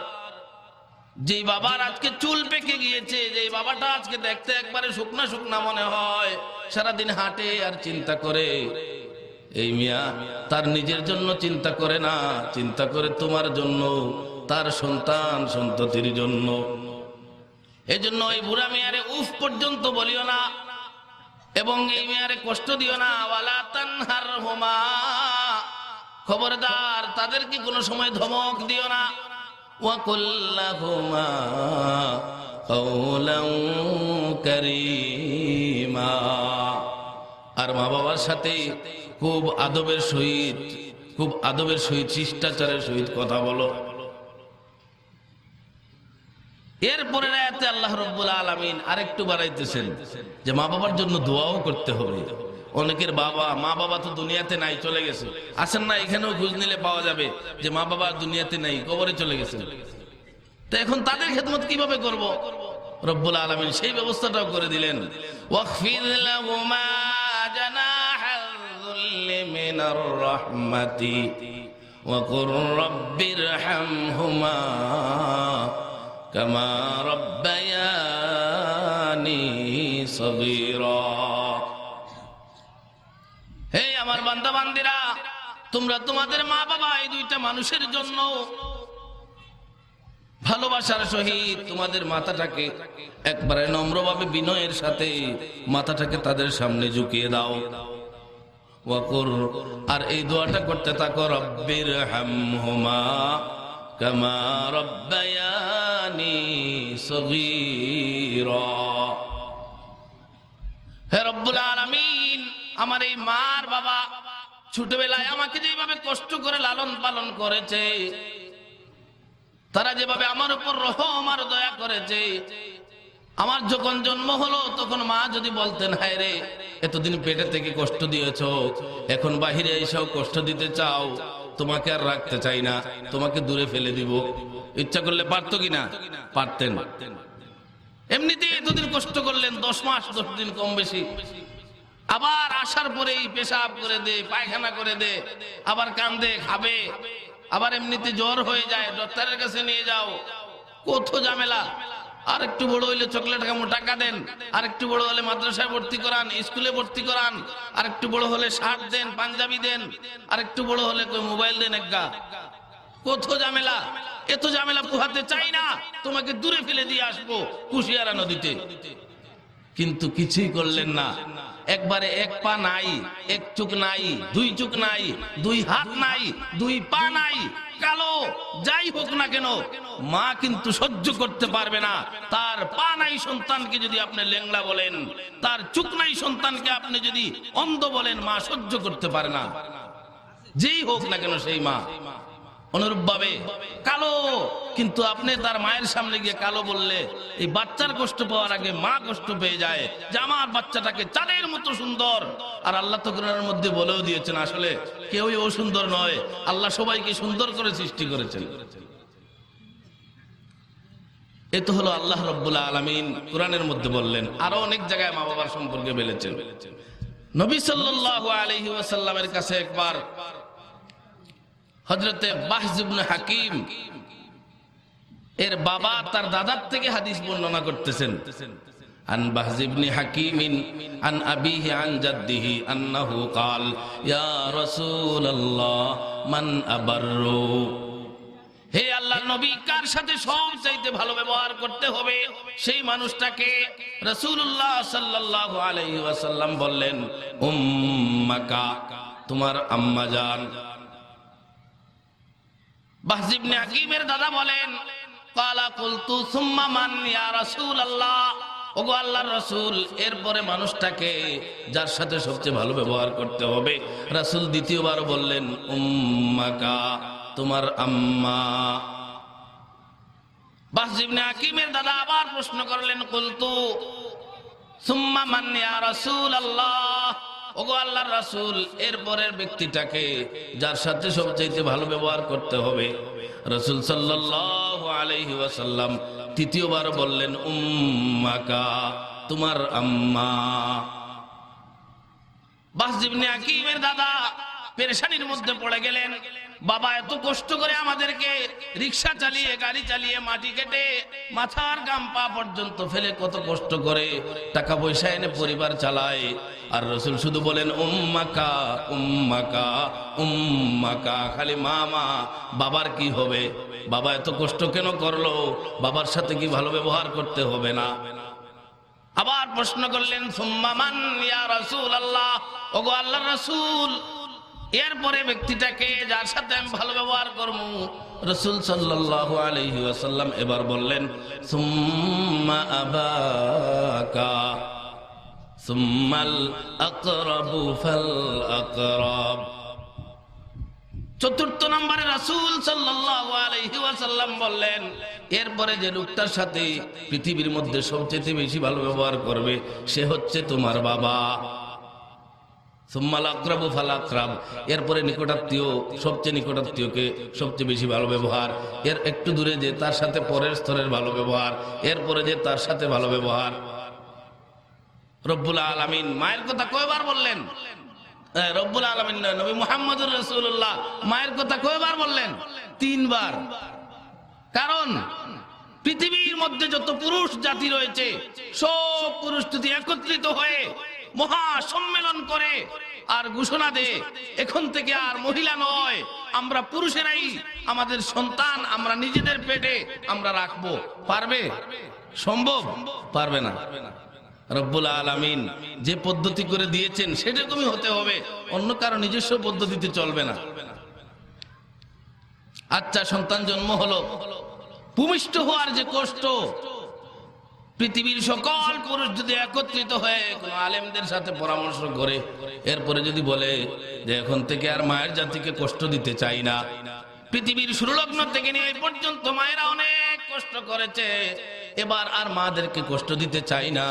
যে বাবার আজকে চুল পেকে গিয়েছে, যে বাবাটা আজকে দেখতে একবারে শুকনা শুকনা মনে হয়, সারাদিন হাঁটে আর চিন্তা করে, এই মিয়া তার নিজের জন্য চিন্তা করে না, চিন্তা করে তোমার জন্য, তার সন্তান সন্ততির জন্য। এই জন্য এই বুড়া মেয়ারে উফ পর্যন্ত বলিও না, এবং এই মেয়ারে কষ্ট দিও না। ওয়ালা তানহারহুমা, খবরদার তাদেরকে কোনো সময় ধমক দিও না। وَقُلْ لَهُمَا قَوْلًا كَرِيمًا, আর মা বাবার সাথে খুব আদবের সহিত শিষ্টাচারের সহিত কথা বলো। এরপরে আয়াতে আল্লাহ রাব্বুল আলামিন আরেকটু বাড়াইতেছেন যে মা বাবার জন্য দোয়াও করতে হবে। অনেকের মা বাবা তো দুনিয়াতে নাই, চলে গেছে, আসেন না এখানেও খোঁজ নিলে পাওয়া যাবে যে মা বাবা দুনিয়াতে নাই, কবরে চলে গেছে। তো এখন তাদের খেদমত কিভাবে করব? রব্বুল আলামিন সেই ব্যবস্থাটাও করে দিলেন, ওয়াখফিদ লাহুমা জানাহাল যুল্লি মিনার রাহমাতি ওয়া কুর রাব্বিরহামহুমা কামা রাব্বায়ানি সগীরা। হে আমার বান্দা বান্দীরা, তোমরা তোমাদের মা বাবা এই দুইটা মানুষের জন্য ভালোবাসার সহিত তোমাদের মাথাটাকে একবারে নম্রভাবে বিনয়ের সাথে মাথাটাকে তাদের সামনে ঝুঁকিয়ে দাও। ওয়াকুর, আর এই দোয়াটা করতে থাকো, রব্বিরহামহুমা কামা রাব্বায়ানি সগীরা। হে রব্বুল আলামিন, আমার এই মার বাবা ছোটবেলায় আমাকে যেভাবে কষ্ট করে লালন পালন করেছে, তারা যেভাবে আমার উপর রহম আর দয়া করেছে, আমার যখন জন্ম হলো তখন মা যদি বলতেন, হায় রে এতদিন পেটে থেকে কষ্ট দিয়েছো, এখন বাহিরে এসেও কষ্ট দিতে চাও, তোমাকে আর রাখতে চাই না, তোমাকে দূরে ফেলে দিব, ইচ্ছা করলে পারতো কিনা? পারতেন। এমনিতেই এতদিন কষ্ট করলেন, 10 মাস 10 দিন কম বেশি, আবার আসার পরেই পেশাব করে দে, পায়খানা করে দে, আবার কান্দে, খাবে, আবার এমনিতে জ্বর হয়ে যায়, ডক্টরের কাছে নিয়ে যাও, কত ঝামেলা। আর একটু বড় হইলে চকলেট খামো, টাকা দেন, আর একটু বড় হলে মাদ্রাসায় ভর্তি করান, স্কুলে ভর্তি করান, আর একটু বড় হলে শার্ট দেন, পাঞ্জাবি দেন, আর একটু বড় হলে মোবাইল দেন একটা, কত ঝামেলা। এত ঝামেলা পোহাতে চাই না, তোমাকে দূরে ফেলে দিয়ে আসবো কুশিয়ারা নদীতে, কিন্তু কিছুই করলেন না। একবারে এক পা নাই, এক চোখ নাই, 2 চোখ নাই, 2 হাত নাই, 2 পা নাই, কালো যাই হোক না কেন মা কিন্তু সহ্য করতে পারবে না। তার পা নাই সন্তানকে যদি আপনি লেংড়া বলেন, তার চোখ নাই সন্তানকে আপনি যদি অন্ধ বলেন, মা সহ্য করতে পারে না, যেই হোক না কেন সেই মা। অনুরূপ ভাবে কালো, কিন্তু আপনি তার মায়ের সামনে গিয়ে কালো বললে এই বাচ্চার কষ্ট পাওয়ার আগে মা কষ্ট পেয়ে যায় যে আমার বাচ্চাটাকে চাঁদের মতো সুন্দর। আর আল্লাহ তো কোরআনের মধ্যে বলেও দিয়েছেন, আসলে কেউই অসুন্দর নয়, আল্লাহ সবাইকে সুন্দর করে সৃষ্টি করেছেন। এ তো হলো আল্লাহ রাব্বুল আলামিন কোরআনের মধ্যে বললেন। আরো অনেক জায়গায় মা বাবার সম্পর্কে বলেছেন। নবী সাল্লাল্লাহু আলাইহি ওয়াসাল্লামের কাছে একবার হযরতে বাহজ ইবনে হাকিম এর বাবা তার দাদার থেকে হাদিস বর্ণনা করতেছেন। আন বাহজ ইবনে হাকিম আন আবিহি আন জাদ্দিহি আন্নাহু قال ইয়া রাসূলুল্লাহ মান আবাররু। হে আল্লাহর নবী, কার সাথে সবচাইতে ভালো ব্যবহার করতে হবে সেই মানুষটাকে রাসূলুল্লাহ সাল্লাল্লাহু আলাইহি ওয়াসাল্লাম বললেন, উম্মাকা, তোমার আম্মা জান। বাহজ ইবনে হাকিমের দাদা বলেন, ক্বালা কুলতু সুম্মা মান ইয়া রাসূলুল্লাহ, ওগো আল্লাহর রাসূল, এরপরে মানুষটাকে যার সাথে সবচেয়ে ভালো ব্যবহার করতে হবে। রাসূল দ্বিতীয়বার বললেন উম্মাকা, তোমার আম্মা। বাহজ ইবনে হাকিমের দাদা আবার প্রশ্ন করলেন, কুলতু সুম্মা মান ইয়া রাসূলুল্লাহ, ওগো আল্লাহর রাসূল, এরপরের ব্যক্তিটাকে যার সাথে সবচেয়ে ভালো ব্যবহার করতে হবে। রাসূল সাল্লাল্লাহু আলাইহি ওয়াসাল্লাম তৃতীয়বার বললেন উম্মাকা, তোমার আম্মা। বাহজ ইবনে হাকিমের দাদা পেরেশানির মধ্যে পড়ে গেলেন। বাবা এত কষ্ট করে আমাদেরকে রিকশা চালিয়ে, গাড়ি চালিয়ে, মাটি কেটে, মাথার গাম পা পর্যন্ত ফেলে কত কষ্ট করে টাকা পয়সা এনে পরিবার চালায়, আর রাসূল শুধু বলেন উম্মাকা উম্মাকা উম্মাকা, খালি মা মা। বাবার কি হবে? বাবা এত কষ্ট কেন করলো? বাবার সাথে কি ভালো ব্যবহার করতে হবে না? আবার প্রশ্ন করলেন সুম্মা মান ইয়া রাসূলুল্লাহ, ওগো আল্লাহর রাসূল, এরপরে ব্যক্তিটাকে যার সাথে আমি ভালো ব্যবহার করব। রাসূল সাল্লাল্লাহু আলাইহি ওয়াসাল্লাম এবার বললেন সুম্মা আবাকা সুম্মাল আকরাবু ফাল আকরাব। চতুর্থ নম্বরে রাসূল সাল্লাল্লাহু আলাইহি ওয়াসাল্লাম বললেন, এরপরে যে লোকটার সাথে পৃথিবীর মধ্যে সবচেয়ে বেশি ভালো ব্যবহার করবে সে হচ্ছে তোমার বাবা। সুম্মাল আকরাবু ফাল আকরাব, এরপরে নিকটাত্মীয়, সবচেয়ে নিকটাত্মীয়কে সবচেয়ে বেশি ভালো ব্যবহার, এর একটু দূরে যে তার সাথে পরের স্তরের ভালো ব্যবহার, এরপরে যে তার সাথে ভালো ব্যবহার। রব্বুল আলামিন মায়ের কথা কয়বার বললেন? রব্বুল আলামিন নবী মুহাম্মদুর রাসূলুল্লাহ মায়ের কথা কয়বার বললেন? 3 বার। কারণ পৃথিবীর মধ্যে যত পুরুষ জাতি রয়েছে সব পুরুষ যদি একত্রিত হয়ে মহা সম্মেলন করে আর ঘোষণা দেয় এখন থেকে আর মহিলা নয়, আমরা পুরুষেরাই আমাদের সন্তান আমরা নিজেদের পেটে আমরা রাখবো, পারবে? সম্ভব? পারবে না। রব্বুল আলামিন যে পদ্ধতি করে দিয়েছেন সেরকমই হতে হবে, অন্য কারো নিজস্ব পদ্ধতিতে চলবে না। আচ্ছা, সন্তান জন্ম হলো, ভূমিষ্ঠ হওয়ার যে কষ্ট, পৃথিবীর সকল পুরুষ যদি একত্রিত হয়ে কোন আলেমদের সাথে পরামর্শ করে এরপরে যদি বলে যে এখন থেকে আর মায়ের জাতিকে কষ্ট দিতে চাই না, পৃথিবীর শুরুলগ্ন থেকে নিয়ে এই পর্যন্ত মায়েরা অনেক কষ্ট করেছে, এবার আর মাদেরকে কষ্ট দিতে চাই না,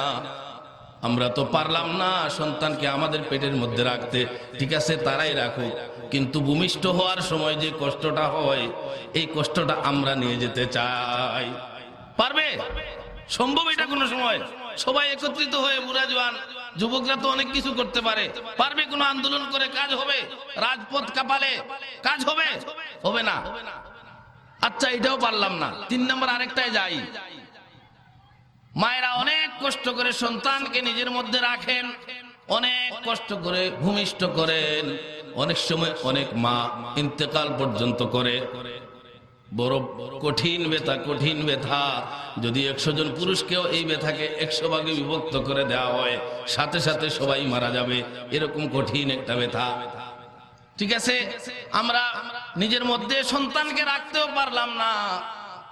আমরা তো পারলাম না সন্তানকে আমাদের পেটের মধ্যে রাখতে, ঠিক আছে তারাই রাখুক, কিন্তু ভূমিষ্ঠ হওয়ার সময় যে কষ্টটা হয় এই কষ্টটা আমরা নিয়ে যেতে চাই। পারবে? সম্ভব এটা কোনো সময়? সবাই একত্রিত হয়ে বুড়া জওয়ান যুবকরা তো অনেক কিছু করতে পারে, পারবে? কোনো আন্দোলন করে কাজ হবে? রাজপথ কাঁপালে কাজ হবে? হবে না। আচ্ছা, এটাও পারলাম না, 3 নম্বর আরেকটায় যাই। মায়েরা অনেক কষ্ট করে সন্তানকে নিজের মধ্যে রাখেন, অনেক কষ্ট করে ভূমিষ্ঠ করেন, অনেক সময় অনেক মা ইন্তেকাল পর্যন্ত করে। বড় কঠিন ব্যথা, কঠিন ব্যথা। যদি 100 জন পুরুষকেও এই ব্যথাকে 100 ভাগে বিভক্ত করে দেওয়া হয়, সাথে সাথে সবাই মারা যাবে, এরকম কঠিন একটা ব্যথা। ঠিক আছে, আমরা নিজের মধ্যে সন্তানকে রাখতেও পারলাম না,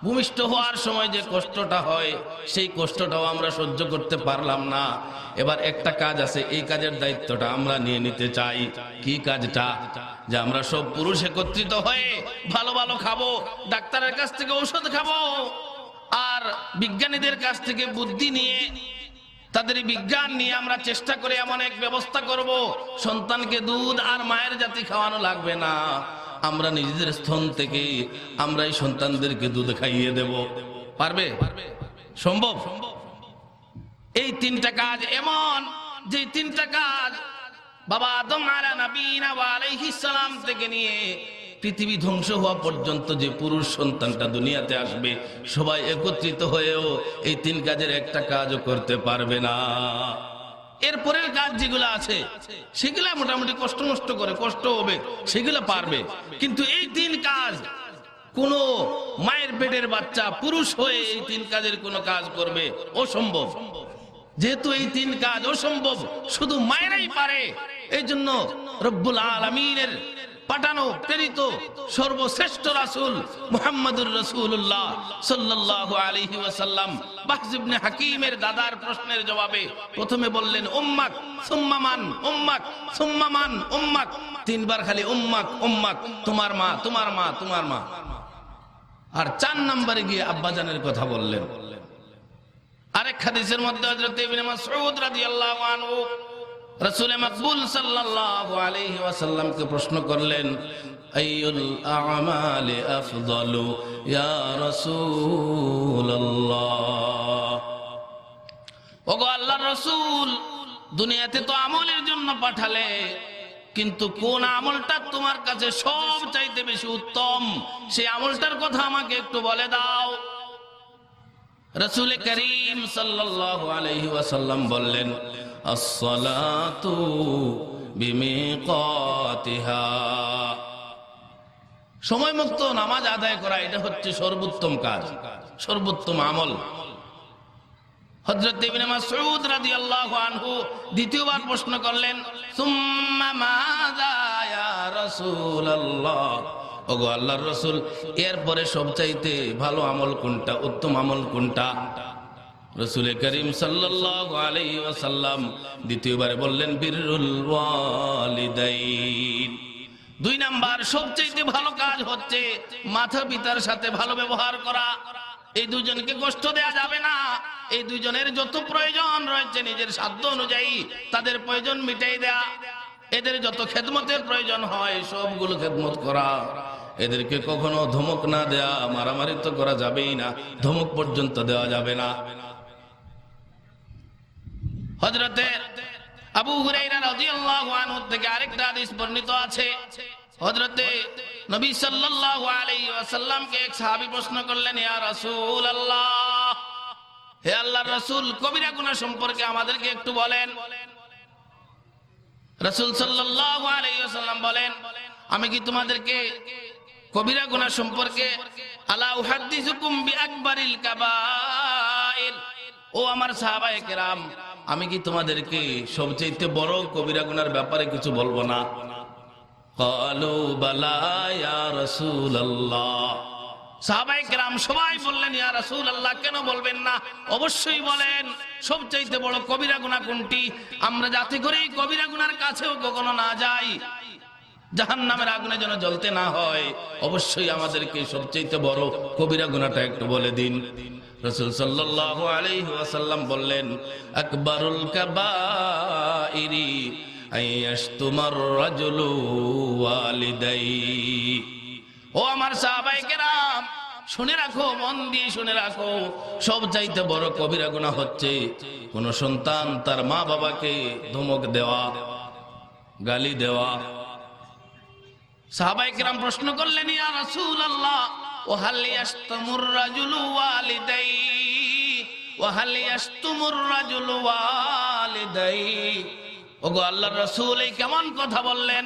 ভূমিষ্ঠ হওয়ার সময় যে কষ্টটা হয় সেই কষ্টটাও আমরা সহ্য করতে পারলাম না। এবার একটা কাজ আছে, এই কাজের দায়িত্বটা আমরা নিয়ে নিতে চাই। কি কাজটা? যে আমরা সব পুরুষ একত্রিত হয়ে ভালো ভালো খাবো, ডাক্তারের কাছ থেকে ঔষধ খাবো, আর বিজ্ঞানীদের কাছ থেকে বুদ্ধি নিয়ে তাদের বিজ্ঞান নিয়ে আমরা চেষ্টা করে এমন এক ব্যবস্থা করব সন্তানকে দুধ আর মায়ের জাতি খাওয়ানো লাগবে না, আমরা নিজেদের স্তন থেকে আমরা এই সন্তানদেরকে দুধ খাইয়ে দেব। পারবে? সম্ভব? এই 3টা কাজ এমন যে 3টা কাজ বাবা আদম আলাইহিস সালাম থেকে নিয়ে পৃথিবী ধ্বংস হওয়া পর্যন্ত যে পুরুষ সন্তানটা দুনিয়াতে আসবে সবাই একত্রিত হয়েও এই 3 কাজের একটা কাজও করতে পারবে না। এরপরের কাজ যেগুলো আছে সেগুলা মোটামুটি কষ্ট নষ্ট করে, কষ্ট হবে, সেগুলো পারবে, কিন্তু এই 3 কাজ কোন মায়ের পেটের বাচ্চা পুরুষ হয়ে এই 3 কাজের কোনো কাজ করবে অসম্ভব। যেহেতু এই 3 কাজ অসম্ভব, শুধু মায়েরাই পারে, এই জন্য রব্বুল আলামিনের পাঠানো প্রেরিত সর্বশ্রেষ্ঠ রাসূল মুহাম্মদুর রাসূলুল্লাহ সাল্লাল্লাহু আলাইহি ওয়াসাল্লাম বাহজ ইবনে হাকিমের দাদার প্রশ্নের জবাবে প্রথমে বললেন উম্মাক সুম্মা মান, উম্মাক সুম্মা মান, উম্মাক, তিনবার খালি উম্মাক উম্মাক, তোমার মা তোমার মা তোমার মা। আর 4 নম্বরে গিয়ে আব্বাজানের কথা বললেন। আরেক হাদিসের মধ্যে হযরত ইবনে মাসউদ রাদিয়াল্লাহু আনহু রাসূল মাকবুল সাল্লাল্লাহু আলাইহি ওয়াসাল্লামকে প্রশ্ন করলেন, আইয়ুল আমালি আফদালু ইয়া রাসূলুল্লাহ। ওগো আল্লাহর রাসূল, দুনিয়াতে তো আমলের জন্য পাঠালে, কিন্তু কোন আমলটা তোমার কাছে সবচাইতে বেশি উত্তম, সেই আমলটার কথা আমাকে একটু বলে দাও। রাসূল করিম সাল্লাল্লাহু আলাইহি ওয়াসাল্লাম বললেন, as-salatu bimiqatiha, সময় মতো নামাজ আদায় করা, এটা হচ্ছে সর্বোত্তম কাজ, সর্বোত্তম আমল। হযরত ইবনে মাসউদ রাদিয়াল্লাহু আনহু দ্বিতীয়বার প্রশ্ন করলেন, সুম্মা মাযা ইয়া রাসূলুল্লাহ, ওগো আল্লাহর রাসূল, এরপরে সবচাইতে ভালো আমল কোনটা, উত্তম আমল কোনটা? রাসূল করিম সাল্লাল্লাহু আলাইহি ওয়াসাল্লাম দ্বিতীয়বারে বললেন, বিররুল ওয়ালিদাইন। 2 নাম্বার সবচাইতে ভালো কাজ হচ্ছে মাতা পিতার সাথে ভালো ব্যবহার করা। এই দুজনকে কষ্ট দেয়া যাবে না। এই দুজনের যত প্রয়োজন রয়েছে নিজের সাধ্য অনুযায়ী তাদের প্রয়োজন মিটাই দেয়া। এদের যত খেদমতের প্রয়োজন হয় সবগুলো খেদমত করা। এদেরকে কখনো ধমক না দেয়া, মারামারি তো করা যাবেই না, ধমক পর্যন্ত দেওয়া যাবে না। হযরতে আবু হুরায়রা রাদিয়াল্লাহু আনহু থেকে আরেকটা হাদিস বর্ণিত আছে, হযরতে নবী সাল্লাল্লাহু আলাইহি ওয়াসাল্লামকে এক সাহাবী প্রশ্ন করলেন, ইয়া রাসূলুল্লাহ, হে আল্লাহর রাসূল, কবিরা গুনাহ সম্পর্কে আমাদেরকে একটু বলেন। রাসূল সাল্লাল্লাহু আলাইহি ওয়াসাল্লাম বলেন, আমি কি তোমাদেরকে কবিরা গুনাহ সম্পর্কে আলা উহাদ্দিসুকুম বিআকবারিল কাবাইর, ও আমার সাহাবায়ে কেরাম, আমি কি তোমাদেরকে সবচেয়ে বড় কবিরা গুনার ব্যাপারে কিছু বলবো না? ক্বালু বালা ইয়া রাসূলুল্লাহ, সাহাবায়ে কেরাম সবাই বললেন, ইয়া রাসূলুল্লাহ, কেন বলবেন না, অবশ্যই বলেন। সবচেয়ে বড় কবিরা গুনাহ কোনটি? আমরা যাতে করে এই কবিরা গুনার কাছেও কখনো না যাই, জাহান্নামের আগুনে যেন জ্বলতে না হয়, অবশ্যই আমাদেরকে সবচেয়ে বড় কবিরা গুনাহটা একটু বলে দিন। রাসূল সাল্লাল্লাহু আলাইহি ওয়াসাল্লাম বললেন, আকবারুল কাবাইরি আইয়াশতুমার রাজুলু ওয়ালিদাই। ও আমার সাহাবায়ে কেরাম, শুনে রাখো, মন দিয়ে শুনে রাখো, সবচাইতে বড় কবিরা গুনাহ হচ্ছে কোন সন্তান তার মা বাবাকে ধমক দেওয়া, গালি দেওয়া। সাহাবায়ে কেরাম প্রশ্ন করলেন, ইয়া রাসূলুল্লাহ, ওয়া হাল ইয়াশতুমুর রাজুলু ওয়ালিদাই, ওয়া হাল ইয়াশতুমুর রাজুলু ওয়ালিদাই। ওগো আল্লাহর রাসূল, এই কেমন কথা বললেন?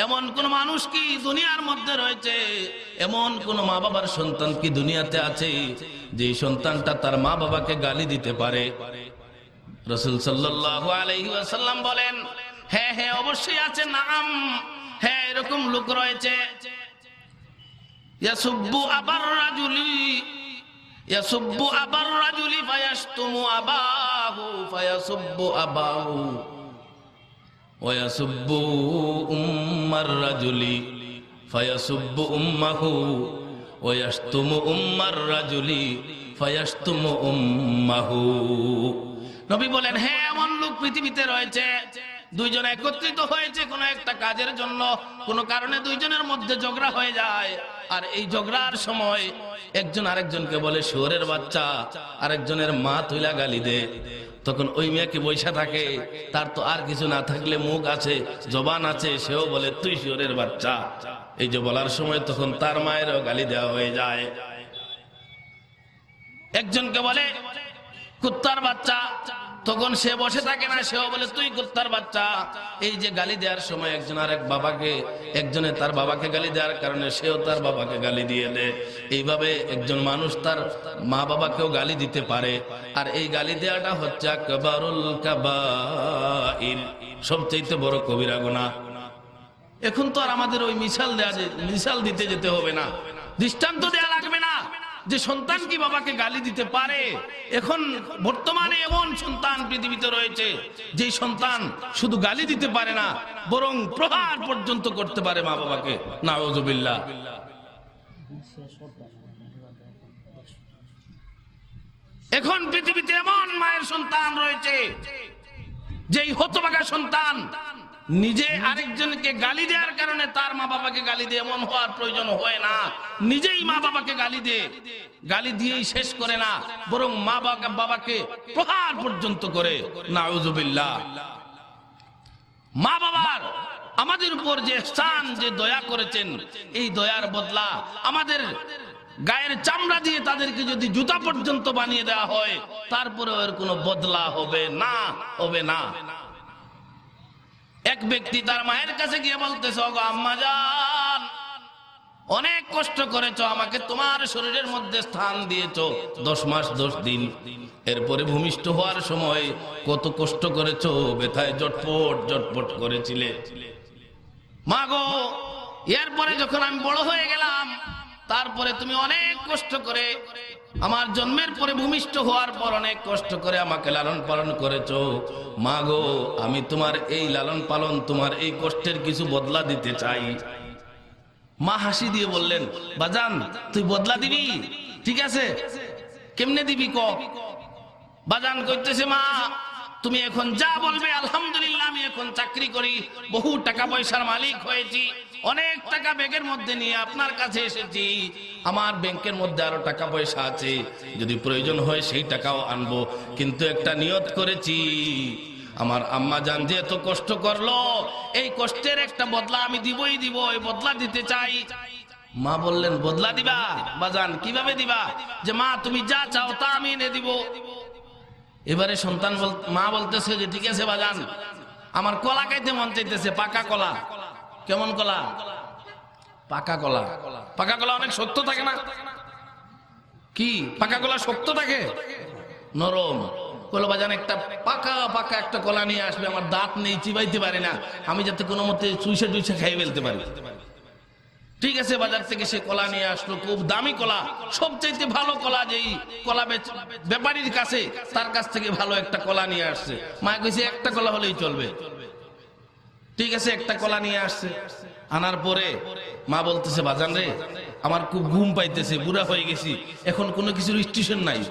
এমন কোন মানুষ কি দুনিয়ার মধ্যে রয়েছে, এমন কোন মা বাবার সন্তান কি দুনিয়াতে আছে যে সন্তানটা তার মা বাবাকে গালি দিতে পারে? রাসূল সাল্লাল্লাহু আলাইহি ওয়াসাল্লাম বলেন, হ্যাঁ হ্যাঁ অবশ্যই আছে, নাম, হ্যাঁ এরকম লোক রয়েছে। ইয়াসুব্বু আবার রাজুলি, ইয়াসুব্বু আবার রাজুলি ফায়াশতুমু আবাহু ফায়াসুব্বু আবাহু ওয়ায়াসুব্বু উম্মার রাজুলি ফায়াসুব্বু উম্মাহু ওয়ায়াশতুমু উম্মার রাজুলি ফায়াশতুমু উম্মাহু। নবী বলেন, হ্যাঁ এমন লোক পৃথিবীতে রয়েছে, দুইজন একত্রিত হয়েছে কোন একটা কাজের জন্য, কোন কারণে দুইজনের মধ্যে ঝগড়া হয়ে যায়, আর এই ঝগড়ার সময় একজন আরেকজনকে বলে শুয়োরের বাচ্চা, আরেকজনের মা তুইলা গালি দে। তখন ওই মেয়েকে বৈশা থাকে, তার তো আর কিছু না থাকলে মুখ আছে, জবান আছে, সেও বলে তুই শুয়োরের বাচ্চা। এই যে বলার সময় তখন তার মায়েরও গালি দেওয়া হয়ে যায়। একজনকে বলে কুত্তার বাচ্চা, তখন সে বসে থাকে না, সেও বলে তুই কুত্তার বাচ্চা। এই যে গালি দেওয়ার সময় একজন আরেক বাবাকে, একজনে তার বাবাকে গালি দেওয়ার কারণে সেও তার বাবাকে গালি দিয়ে দেয়। এইভাবে একজন মানুষ তার মা বাবাকেও গালি দিতে পারে। আর এই গালি দেওয়াটা হচ্ছে আকবারুল কাবাইর, সবচেয়ে বড় কবিরা গুনাহ। এখন তো আর আমাদের ওই মিশাল দিতে যেতে হবে না, দৃষ্টান্ত দেয়া লাগবে না যে সন্তান কি বাবাকে গালি দিতে পারে। এখন বর্তমানে এমন সন্তান পৃথিবীতে রয়েছে যে সন্তান শুধু গালি দিতে পারে না, বরং প্রহার পর্যন্ত করতে পারে মা বাবাকে। নাউযুবিল্লাহ। এখন পৃথিবীতে এমন মায়ের সন্তান রয়েছে যেই হতভাগা সন্তান নিজে আরেকজনকে গালি দেওয়ার কারণে তার মা বাবাকে গালি দিয়ে এমন হওয়ার প্রয়োজন হয় না, নিজেই মা বাবাকে গালি দিয়েই শেষ করে না, বরং মা বাবাকে প্রহার পর্যন্ত করে। নাউযুবিল্লাহ। মা বাবার আমাদের উপর যে ইহসান, যে দয়া করেছেন, এই দয়ার বদলা আমাদের গায়ের চামড়া দিয়ে তাদেরকে যদি জুতা পর্যন্ত বানিয়ে দেওয়া হয়, তারপরেও এর কোনো বদলা হবে না। এক ব্যক্তি তার মায়ের কাছে গিয়ে বলতেছে, ওগো আম্মা জান, অনেক কষ্ট করেছো, আমাকে তোমার শরীরের মধ্যে স্থান দিয়েছো 10 মাস 10 দিন, এরপরে ভূমিষ্ঠ হওয়ার সময় কত কষ্ট করেছো, ব্যথায় জটপট করেছিলে মা গো। এরপরে যখন আমি বড় হয়ে গেলাম, তারপরে তুমি অনেক কষ্ট করে আমার জন্মের পরে ভূমিষ্ঠ হওয়ার পর অনেক কষ্ট করে আমাকে লালন পালন করেছো মা গো। আমি তোমার এই লালন পালন, তোমার এই কষ্টের কিছু বদলা দিতে চাই। মা হাসি দিয়ে বললেন, বাজান তুই বদলা দিবি? ঠিক আছে, কেমনে দিবি ক? বাজান কইতেছে, মা তুমি এখন যা বলবে। আলহামদুলিল্লাহ, আমি এখন চাকরি করি, বহু টাকা পয়সার মালিক হয়েছি, অনেক টাকা ব্যাগের মধ্যে নিয়ে আপনার কাছে এসেছি। আমার ব্যাংকের মধ্যে আরো টাকা পয়সা আছে, যদি প্রয়োজন হয় সেই টাকাও আনবো, কিন্তু একটা নিয়ত করেছি, আমার আম্মা জান যে এত কষ্ট করলো, এই কষ্টের একটা বদলা আমি দিবই দিব, এই বদলা দিতে চাই। মা বললেন, বদলা দিবা? বাজান কিভাবে দিবা? যে মা তুমি যা চাও তা আমি এনে দিব। এবারে মা বলতেছে যে ঠিক আছে বাজান, আমার কলা খাইতে মন চাইতেছে, পাকা কলা। কেমন কলা? পাকা কলা। পাকা কলা অনেক শক্ত থাকে না? কি পাকা কলা শক্ত থাকে? নরম? কলা বাজান একটা পাকা একটা কলা নিয়ে আসবে, আমার দাঁত নেই, চিবাইতে পারি না, আমি যাতে কোনো মতে চুইসে খাইয়ে ফেলতে পারি। ঠিক আছে, বাজার থেকে সে কলা নিয়ে আসলো, খুব দামি কলা, সবচাইতে ভালো কলা, যেই কলা ব্যাপারীর কাছে, তার কাছ থেকে ভালো একটা কলা নিয়ে আসছে। মা কইছে একটা কলা হলেই চলবে। ঠিক আছে, একটা কলা নিয়ে আসছে। আনার পরে মা বলতেছে, বাজান রে, আমার খুব ঘুম পাইতেছে, বুড়া হয়ে গেছি, এখন কোনো কিছুর স্টেশন নাই।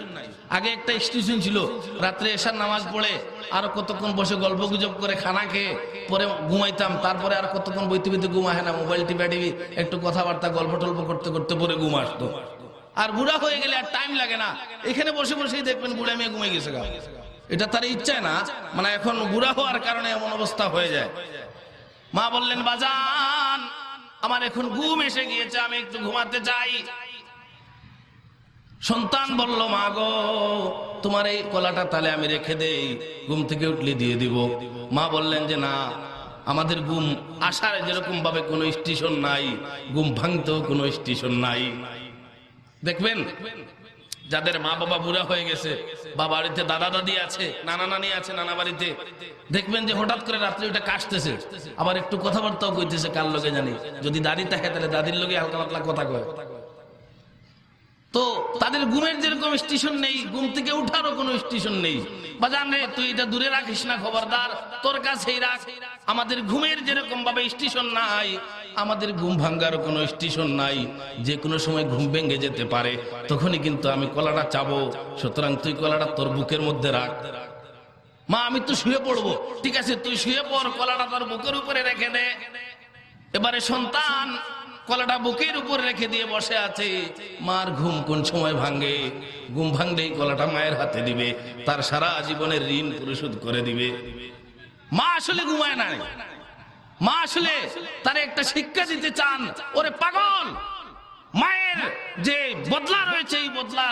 আগে একটা স্টেশন ছিল, রাত্রে এশার নামাজ পড়ে আরো কতক্ষণ বসে গল্প গুজব করে খানা খেয়ে পরে ঘুমাইতাম, তারপরে আর কতক্ষণ বইতে ঘুম আসে না, মোবাইল টিপা টিভি একটু কথাবার্তা গল্প টল্প করতে করতে পরে ঘুম আসতো। আর বুড়া হয়ে গেলে আর টাইম লাগে না, এখানে বসেই দেখবেন বুড়া মেয়ে ঘুমিয়ে গেছে। এটা তার ইচ্ছায় না, মানে এখন বুড়া হওয়ার কারণে এমন অবস্থা হয়ে যায়। মা বললেন, বাজান আমার এখন ঘুম এসে গিয়েছে, আমি একটু ঘুমাতে চাই। সন্তান বলল, মা গো তোমার এই কলাটা তাহলে আমি রেখে দেই, ঘুম থেকে উঠলে দিয়ে দিব। মা বললেন যে না, আমাদের ঘুম আসার যেরকম ভাবে কোনো স্টেশন নাই, ঘুম ভাঙতেও কোনো স্টেশন নাই। দেখবেন যাদের মা বাবা বুড়া হয়ে গেছে, বা বাড়িতে দাদা দাদি আছে, নানা নানি আছে, নানা বাড়িতে, দেখবেন যে হঠাৎ করে রাত্রে ওটা কাশতেছে, আবার একটু কথাবার্তাও কইতেছে, কার লগে জানি, যদি দাদি থাকে তাহলে দাদির লগে হালকা পাতলা কথা কয়। তো তাদের ঘুমের যেরকম স্টেশন নেই, ঘুম থেকে উঠারও কোনো স্টেশন নেই। বাজান রে, তুই এটা দূরে রাখিস না, খবরদার, তোর কাছেই রাখ। আমাদের ঘুমের যেরকম ভাবে স্টেশন নাই, আমাদের ঘুম ভাঙ্গারও কোনো স্টেশন নাই, যে কোনো সময় ঘুম ভেঙে যেতে পারে, তখনই কিন্তু আমি কলাটা চাবো, সুতরাং তুই কলাটা তোর বুকের মধ্যে রাখ। মা আমি তো শুয়ে পড়বো। ঠিক আছে, তুই শুয়ে পড়, কলাটা তোর বুকের উপরে রেখে দে। এবারে সন্তান কলাটা বুকের উপর রেখে দিয়ে বসে আছে। মার ঘুম কোন সময় ভাঙ্গে? ঘুম ভাঙলেই কলাটা মায়ের হাতে দিবে, তার সারা জীবনের ঋণ পরিশোধ করে দিবে। মা আসলে ঘুমায় নাই, মা আসলে তার একটা শিক্ষা দিতে চান, ওরে পাগল, মায়ের যে বদলা রয়েছে, এই বদলা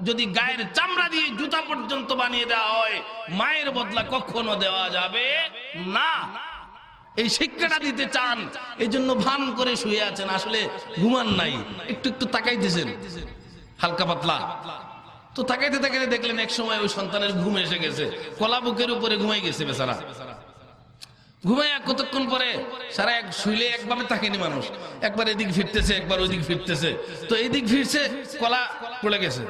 যদি গায়ের চামড়া দিয়ে জুতা পর্যন্ত বানিয়ে দেওয়া হয়, মায়ের বদলা কখনো দেওয়া যাবে না। এই শিক্ষাটা দিতে চান, এই জন্য ভান করে শুয়ে আছেন, আসলে ঘুমান নাই, একটু তাকাইতেছেন হালকা পাতলা। তো তাকাইতে দেখলেন এক সময় ওই সন্তানের ঘুম এসে গেছে, কলা বুকের উপরে ঘুমাই গেছে বেচারা। ঘুমাইয়া কতক্ষণ পরে সারা এক শুইলে একভাবে থাকেনি মানুষ, একবার এদিক ফিরতেছে একবার ওইদিক ফিরতেছে, তো এইদিক ফিরছে কলা পড়ে গেছে,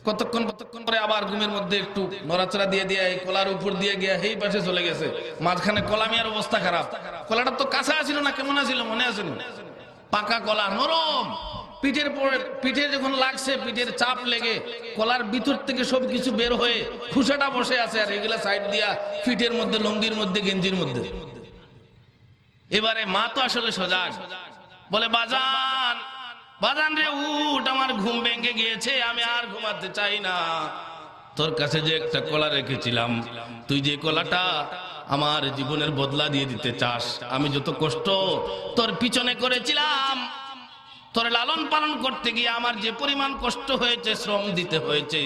কতক্ষণ পরে আবার ঘুমের মধ্যে একটু নড়াচড়া দিয়ে দিয়ে এই কলার উপর দিয়ে গিয়ে এই পাশে চলে গেছে, মাঝখানে কলা মিয়ার অবস্থা খারাপ। কলাটা তো কাঁচা আছিল না কেমন আছিল মনে আছে? পাকা কলা, নরম, পিঠে যখন লাগছে, পিঠের চাপ লেগে কলার ভিতর থেকে সবকিছু বের হয়ে খুসাটা বসে আছে, আর এগুলা সাইড দিয়া পিঠের মধ্যে, লঙ্গির মধ্যে, গেঞ্জির মধ্যে। এবারে মা তো আসলে সজাগ, বলে বাজান বাজান রে উঠ, আমার ঘুম ভেঙে গিয়েছে, আমি আর ঘুমাতে চাই না। তোর কাছে যে একটা কলা রেখেছিলাম, তুই যে কলাটা আমার জীবনের বদলা দিয়ে দিতে চাস, আমি যত কষ্ট তোর পিছনে করেছিলাম, তোর লালন পালন করতে গিয়ে আমার যে পরিমাণ কষ্ট হয়েছে, শ্রম দিতে হয়েছে,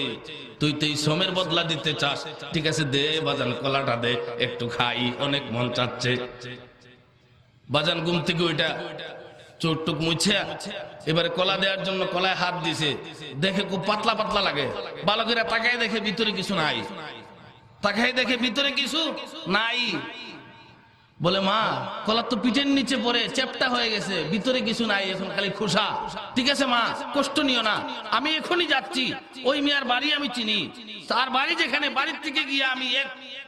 তুই তো এই শ্রমের বদলা দিতে চাস, ঠিক আছে দে বাজান, কলাটা দে, একটু খাই, অনেক মন চাচ্ছে। বাজান ঘুম থেকে ওইটা চোটটুক মুছে এবারে কলা দেওয়ার জন্য কলায় হাত দিছে, দেখে খুব পাতলা পাতলা লাগে, বালকেরা তাকায় দেখে ভিতরে কিছু নাই, তাকায় দেখে ভিতরে কিছু নাই। বলে মা কলা তো পিঠের নিচে পড়ে চ্যাপটা হয়ে গেছে, ভিতরে কিছু নাই, এখন খালি খোসা। ঠিক আছে মা, কষ্ট নিও না, আমি এখনই যাচ্ছি, ওই মিয়ার বাড়ি আমি চিনি, তার বাড়ি যেখানে, বাড়ির থেকে গিয়ে আমি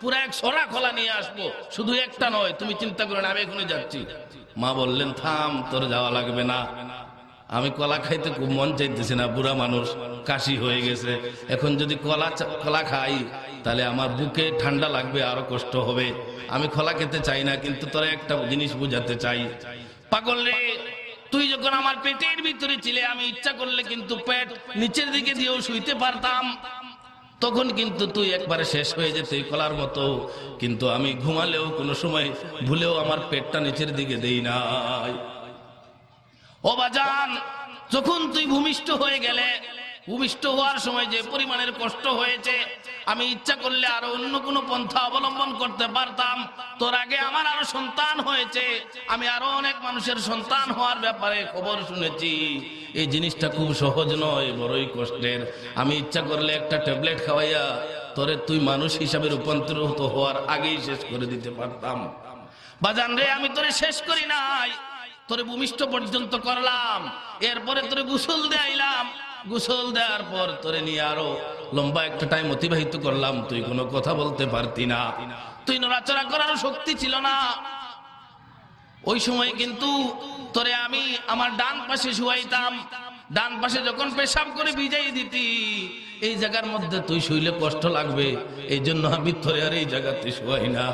পুরা এক সরা কলা নিয়ে আসবো, শুধু একটা নয়, তুমি চিন্তা করো না, আমি এখনই যাচ্ছি। মা বললেন থাম, তোর যাওয়া লাগবে না, আমি কলা খাইতে খুব মন চাইতেছি না, বুড়া মানুষ, কাশি হয়ে গেছে, এখন যদি কলা খাই তাহলে আমার বুকে ঠান্ডা লাগবে, আরো কষ্ট হবে, আমি কলা খেতে চাই না, কিন্তু তোরা একটা জিনিস বুঝাতে চাই। পাগল রে, তুই যখন আমার পেটের ভিতরে ছিলে, আমি ইচ্ছা করলে কিন্তু পেট নিচের দিকে দিয়েও শুইতে পারতাম, তখন কিন্তু তুই একবারে শেষ হয়ে যেত কলার মতো, কিন্তু আমি ঘুমালেও কোনো সময় ভুলেও আমার পেটটা নিচের দিকে দেই নাই। ও বাজান, যখন তুই ভূমিষ্ঠ হয়ে গেলে, ভূমিষ্ঠ হওয়ার সময় যে পরিমাণের কষ্ট হয়েছে, আমি ইচ্ছা করলে আরো অন্য কোনো পন্থা অবলম্বন করতে পারতাম, তোর আগে আমার আরো সন্তান হয়েছে, আমি আরো অনেক মানুষের সন্তান হওয়ার ব্যাপারে খবর শুনেছি, এই জিনিসটা খুব সহজ নয়, বড়ই কষ্টের, আমি ইচ্ছা করলে একটা ট্যাবলেট খাওয়াইয়া তোরে তুই মানুষ হিসাবে রূপান্তরিত হওয়ার আগেই শেষ করে দিতে পারতাম। বাজান রে, আমি তোরে শেষ করি নাই, তোরে ভূমিষ্ঠ পর্যন্ত করলাম, এরপরে তোরে গোসল দেয়াইলাম, গোসল দেওয়ার পর তোরে নিয়ে আরো লম্বা একটা টাইম অতিবাহিত করলাম, তুই কোনো কথা বলতে পারতি না, তুই নড়াচড়া করার শক্তি ছিল না। ওই সময় কিন্তু তোরে আমি আমার ডান পাশে শুয়াইতাম, ডান পাশে যখন পেশাব করে ভিজাই দিতি, এই জায়গার মধ্যে তুই শুইলে কষ্ট লাগবে, এই জন্য আমি তোরে আর এই জায়গাতে শুয়াই না,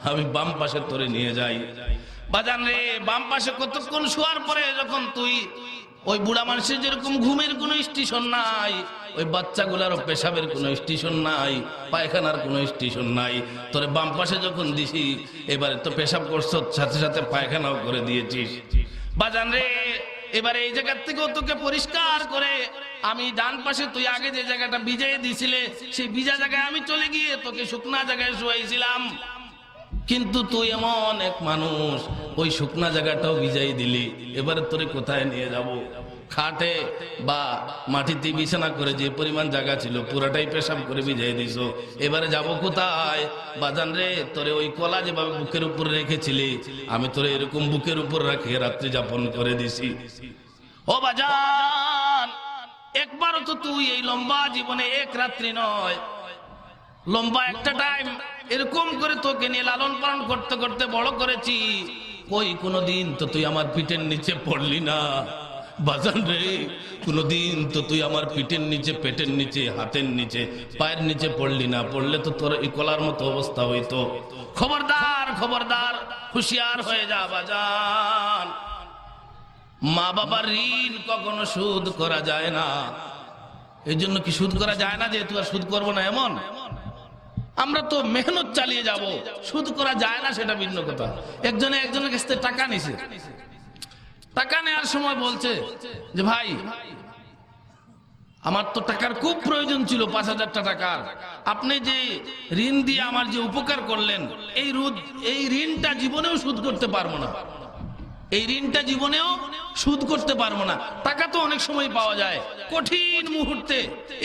আমি বাম পাশে তোরে নিয়ে যাই। বাজান রে, বাম পাশে কতক্ষণ শোয়ার পরে যখন তুই, ওই বুড়া মানুষের যেরকম ঘুমের কোনো স্টেশন নাই, ওই বাচ্চাগুলারও পেশাবের কোনো স্টেশন নাই, পায়খানার কোনো স্টেশন নাই, তোরে বাম পাশে যখন দিছি, এবারে তো পেশাব করছ, সাথে সাথে পায়খানাও করে দিয়েছিস। বাজান রে, এবারে এই জায়গার থেকেও তোকে পরিষ্কার করে আমি ডান পাশে, তুই আগে যে জায়গাটা ভিজিয়ে দিছিলে, সেই ভিজা জায়গায় আমি চলে গিয়ে তোকে শুকনা জায়গায় শুয়াইছিলাম, কিন্তু তুই এমন এক মানুষ, ওই শুকনা জায়গাটাও ভিজাই দিলি, এবারে তোরে কোথায় নিয়ে যাব? খাটে বা মাটিতে বিছানা করে যে পরিমাণ জায়গা ছিল পুরাটাই পেশাব করে ভিজাই দিছো, এবারে যাব কোথায়? বাজান রে, তোরে ওই কলা যেভাবে বুকের উপর রেখেছিলি, আমি তোরে এরকম বুকের উপর রাখে রাত্রি যাপন করে দিছি। ও বাজান, একবারও তো তুই এই লম্বা জীবনে এক রাত্রি নয়, লম্বা একটা টাইম এরকম করে তোকে নিয়ে লালন পালন করতে করতে বড় করেছি, কই কোনদিন তো তুই আমার পিঠের নিচে পড়লি না। বাজান রে, কোনদিন তো তুই আমার পিঠের নিচে, পেটের নিচে, হাতের নিচে, পায়ের নিচে পড়লি না, পড়লে তো তোর এই কলার মতো অবস্থা হইতো। খবরদার খবরদার, হুঁশিয়ার হয়ে যা বাজান, মা বাবার ঋণ কখনো সুদ করা যায় না। এই জন্য কি সুদ করা যায় না যেহেতু আর সুদ করবো না এমন? আমরা তো মেহনত চালিয়ে যাব, সুদ করা যায় না সেটা ভিন্ন কথা। একজনের কাছ থেকে টাকা নিছে, টাকা নেওয়ার সময় বলছে যে ভাই আমার তো টাকার খুব প্রয়োজন ছিল, ৫,০০০ টাকার, আপনি যে ঋণ দিয়ে আমার যে উপকার করলেন, এই ঋণটা জীবনেও সুদ করতে পারবো না। এই ঋণটা জীবনেও সুদ করতে পারবো না। টাকা তো অনেক সময় পাওয়া যায়, কঠিন মুহূর্তে,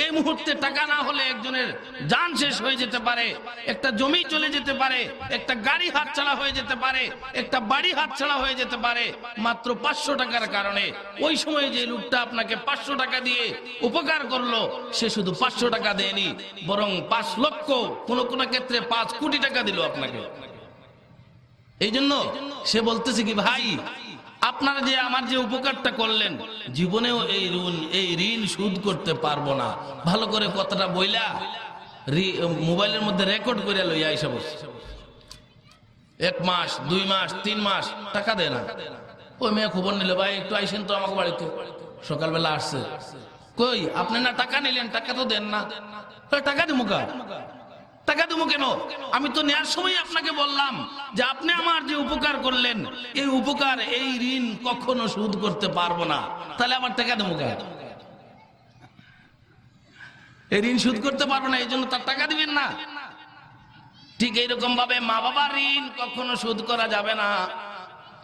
এই মুহূর্তে টাকা না হলে একজনের জান শেষ হয়ে যেতে পারে, একটা জমি চলে যেতে পারে, একটা গাড়ি হাতছাড়া হয়ে যেতে পারে, একটা বাড়ি হাতছাড়া হয়ে যেতে পারে মাত্র 500 টাকার কারণে। ওই সময় যে লোকটা আপনাকে 500 টাকা দিয়ে উপকার করলো, সে শুধু 500 টাকা দেয়নি, বরং 5 লক্ষ, কোনো কোনো ক্ষেত্রে 5 কোটি টাকা দিল আপনাকে। এই জন্য সে বলতেছে কি, ভাই আপনারা যে আমার যে উপকারটা করলেন, জীবনেও এই ঋণ শোধ করতে পারবো না। ভালো করে কথাটা বইলা মোবাইলের মধ্যে রেকর্ড করে লইয়া এসে বসে 1 মাস 2 মাস 3 মাস টাকা দেয় না। ওই মেয়ে খবর নিল, ভাই একটু আইসেন তো আমাকে বাড়িতে। সকালবেলা আসছে, কই আপনি না টাকা নিলেন, টাকা তো দেন না। টাকা দিব কা, টাকা দেবো কেন? আমি তো নেওয়ার সময় আপনাকে বললাম যে আপনি আমার যে উপকার করলেন, এই উপকার, এই ঋণ কখনো শোধ করতে পারবো না, তাহলে আবার টাকা দেবো কেন? এই ঋণ শোধ করতে পারবো না, এই জন্য তার টাকা দিবেন না। ঠিক এইরকম ভাবে মা বাবার ঋণ কখনো শোধ করা যাবে না।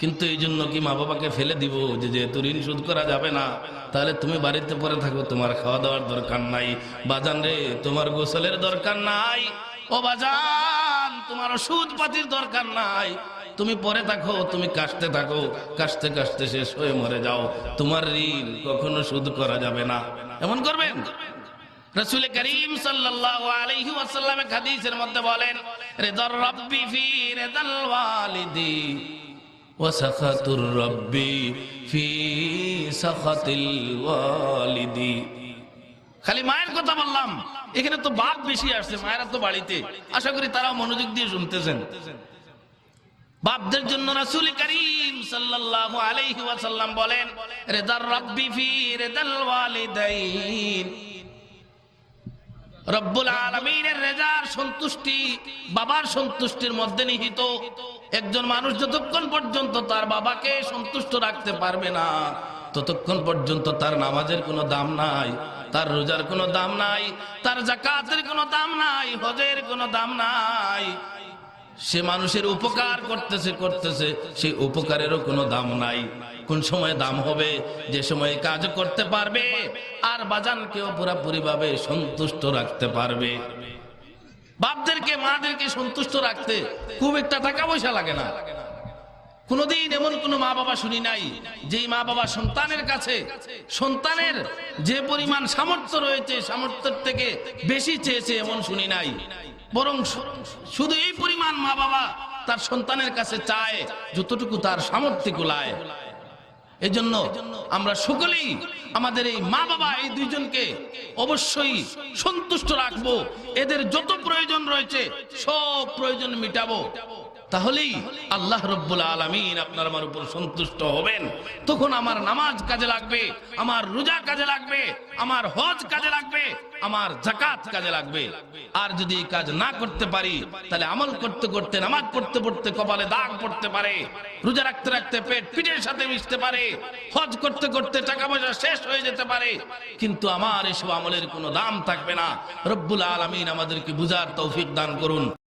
কিন্তু এই জন্য কি মা বাবাকে ফেলে দিব যে যেহেতু ঋণ শোধ করা যাবে না, তাহলে তুমি বাড়িতে পড়ে থাকো, তোমার খাওয়া দাওয়ার দরকার নাই। বাজান রে, তোমার গোসলের দরকার নাই। ও বাজান, তোমার ওষুধ পাতির দরকার নাই। তুমি পরে থাকো, তুমি কাশতে থাকো, কাশতে কাশতে শেষ হয়ে মরে যাও। তোমার ঋণ কখনো শোধ করা যাবে না। এমন করবেন? রাসূল করিম সাল্লাল্লাহু আলাইহি ওয়াসাল্লাম হাদিসের মধ্যে বলেন, রিদার রাব্বি ফি রিদাল ওয়ালিদি ওয়া সাখাতুর রাব্বি ফি সাখাতিল ওয়ালিদি। খালি মায়ের কথা বললাম, এখানে তো বাপ বেশি আসছে, মায়েরা তো বাড়িতে। আশা করি তারাও মনোযোগ দিয়ে শুনতেছেন। বাপদের জন্য রাসূল করিম সাল্লাল্লাহু আলাইহি ওয়াসাল্লাম বলেন, রিদার রাব্বি ফি রিদাল ওয়ালিদাইন। রব্বুল আলামিনের রেজার সন্তুষ্টি বাবার সন্তুষ্টির মধ্যে নিহিত। একজন মানুষ যতক্ষণ পর্যন্ত তার বাবাকে সন্তুষ্ট রাখতে পারবে না, ততক্ষণ পর্যন্ত তার নামাজের কোনো দাম নাই, তার রোজার কোনো দাম নাই, তার যাকাতের কোনো দাম নাই, হজের কোনো দাম নাই। সে মানুষের উপকার করতেছে, সেই উপকারেরও কোনো দাম নাই। কোন সময় দাম হবে? যে সময় কাজ করতে পারবে আর বাজানকেও পুরোপুরি ভাবে সন্তুষ্ট রাখতে পারবে। বাপদেরকে মাদেরকে সন্তুষ্ট রাখতে খুব একটা টাকা পয়সা লাগে না। কোনদিন এমন কোন মা বাবা শুনি নাই যেই মা বাবা সন্তানের কাছে সন্তানের যে পরিমাণ সামর্থ্য রয়েছে সামর্থ্যের থেকে বেশি চেয়েছে, এমন শুনি নাই। বরং শুধু এই পরিমাণ মা বাবা তার সন্তানের কাছে চায় যতটুকু তার সামর্থ্য কুলায়। এই জন্য আমরা সকলেই আমাদের এই মা বাবা, এই দুইজনকে অবশ্যই সন্তুষ্ট রাখবো। এদের যত প্রয়োজন রয়েছে সব প্রয়োজন মিটাবো, তাহলেই আল্লাহ রব্বুল আলামিন আপনার আমার উপর সন্তুষ্ট হবেন। তখন আমার নামাজ কাজে লাগবে, আমার রোজা কাজে লাগবে, আমার হজ কাজে লাগবে, আমার যাকাত কাজে লাগবে। আর যদি এই কাজ না করতে পারি, তাহলে আমল করতে করতে, নামাজ পড়তে পড়তে কপালে দাগ পড়তে পারে, রোজা রাখতে রাখতে পেট পিঠের সাথে মিশতে পারে, হজ করতে করতে টাকা পয়সা শেষ হয়ে যেতে পারে, কিন্তু আমার এসব আমলের কোনো দাম থাকবে না। রব্বুল আলামিন আমাদেরকে বুঝার তৌফিক দান করুন।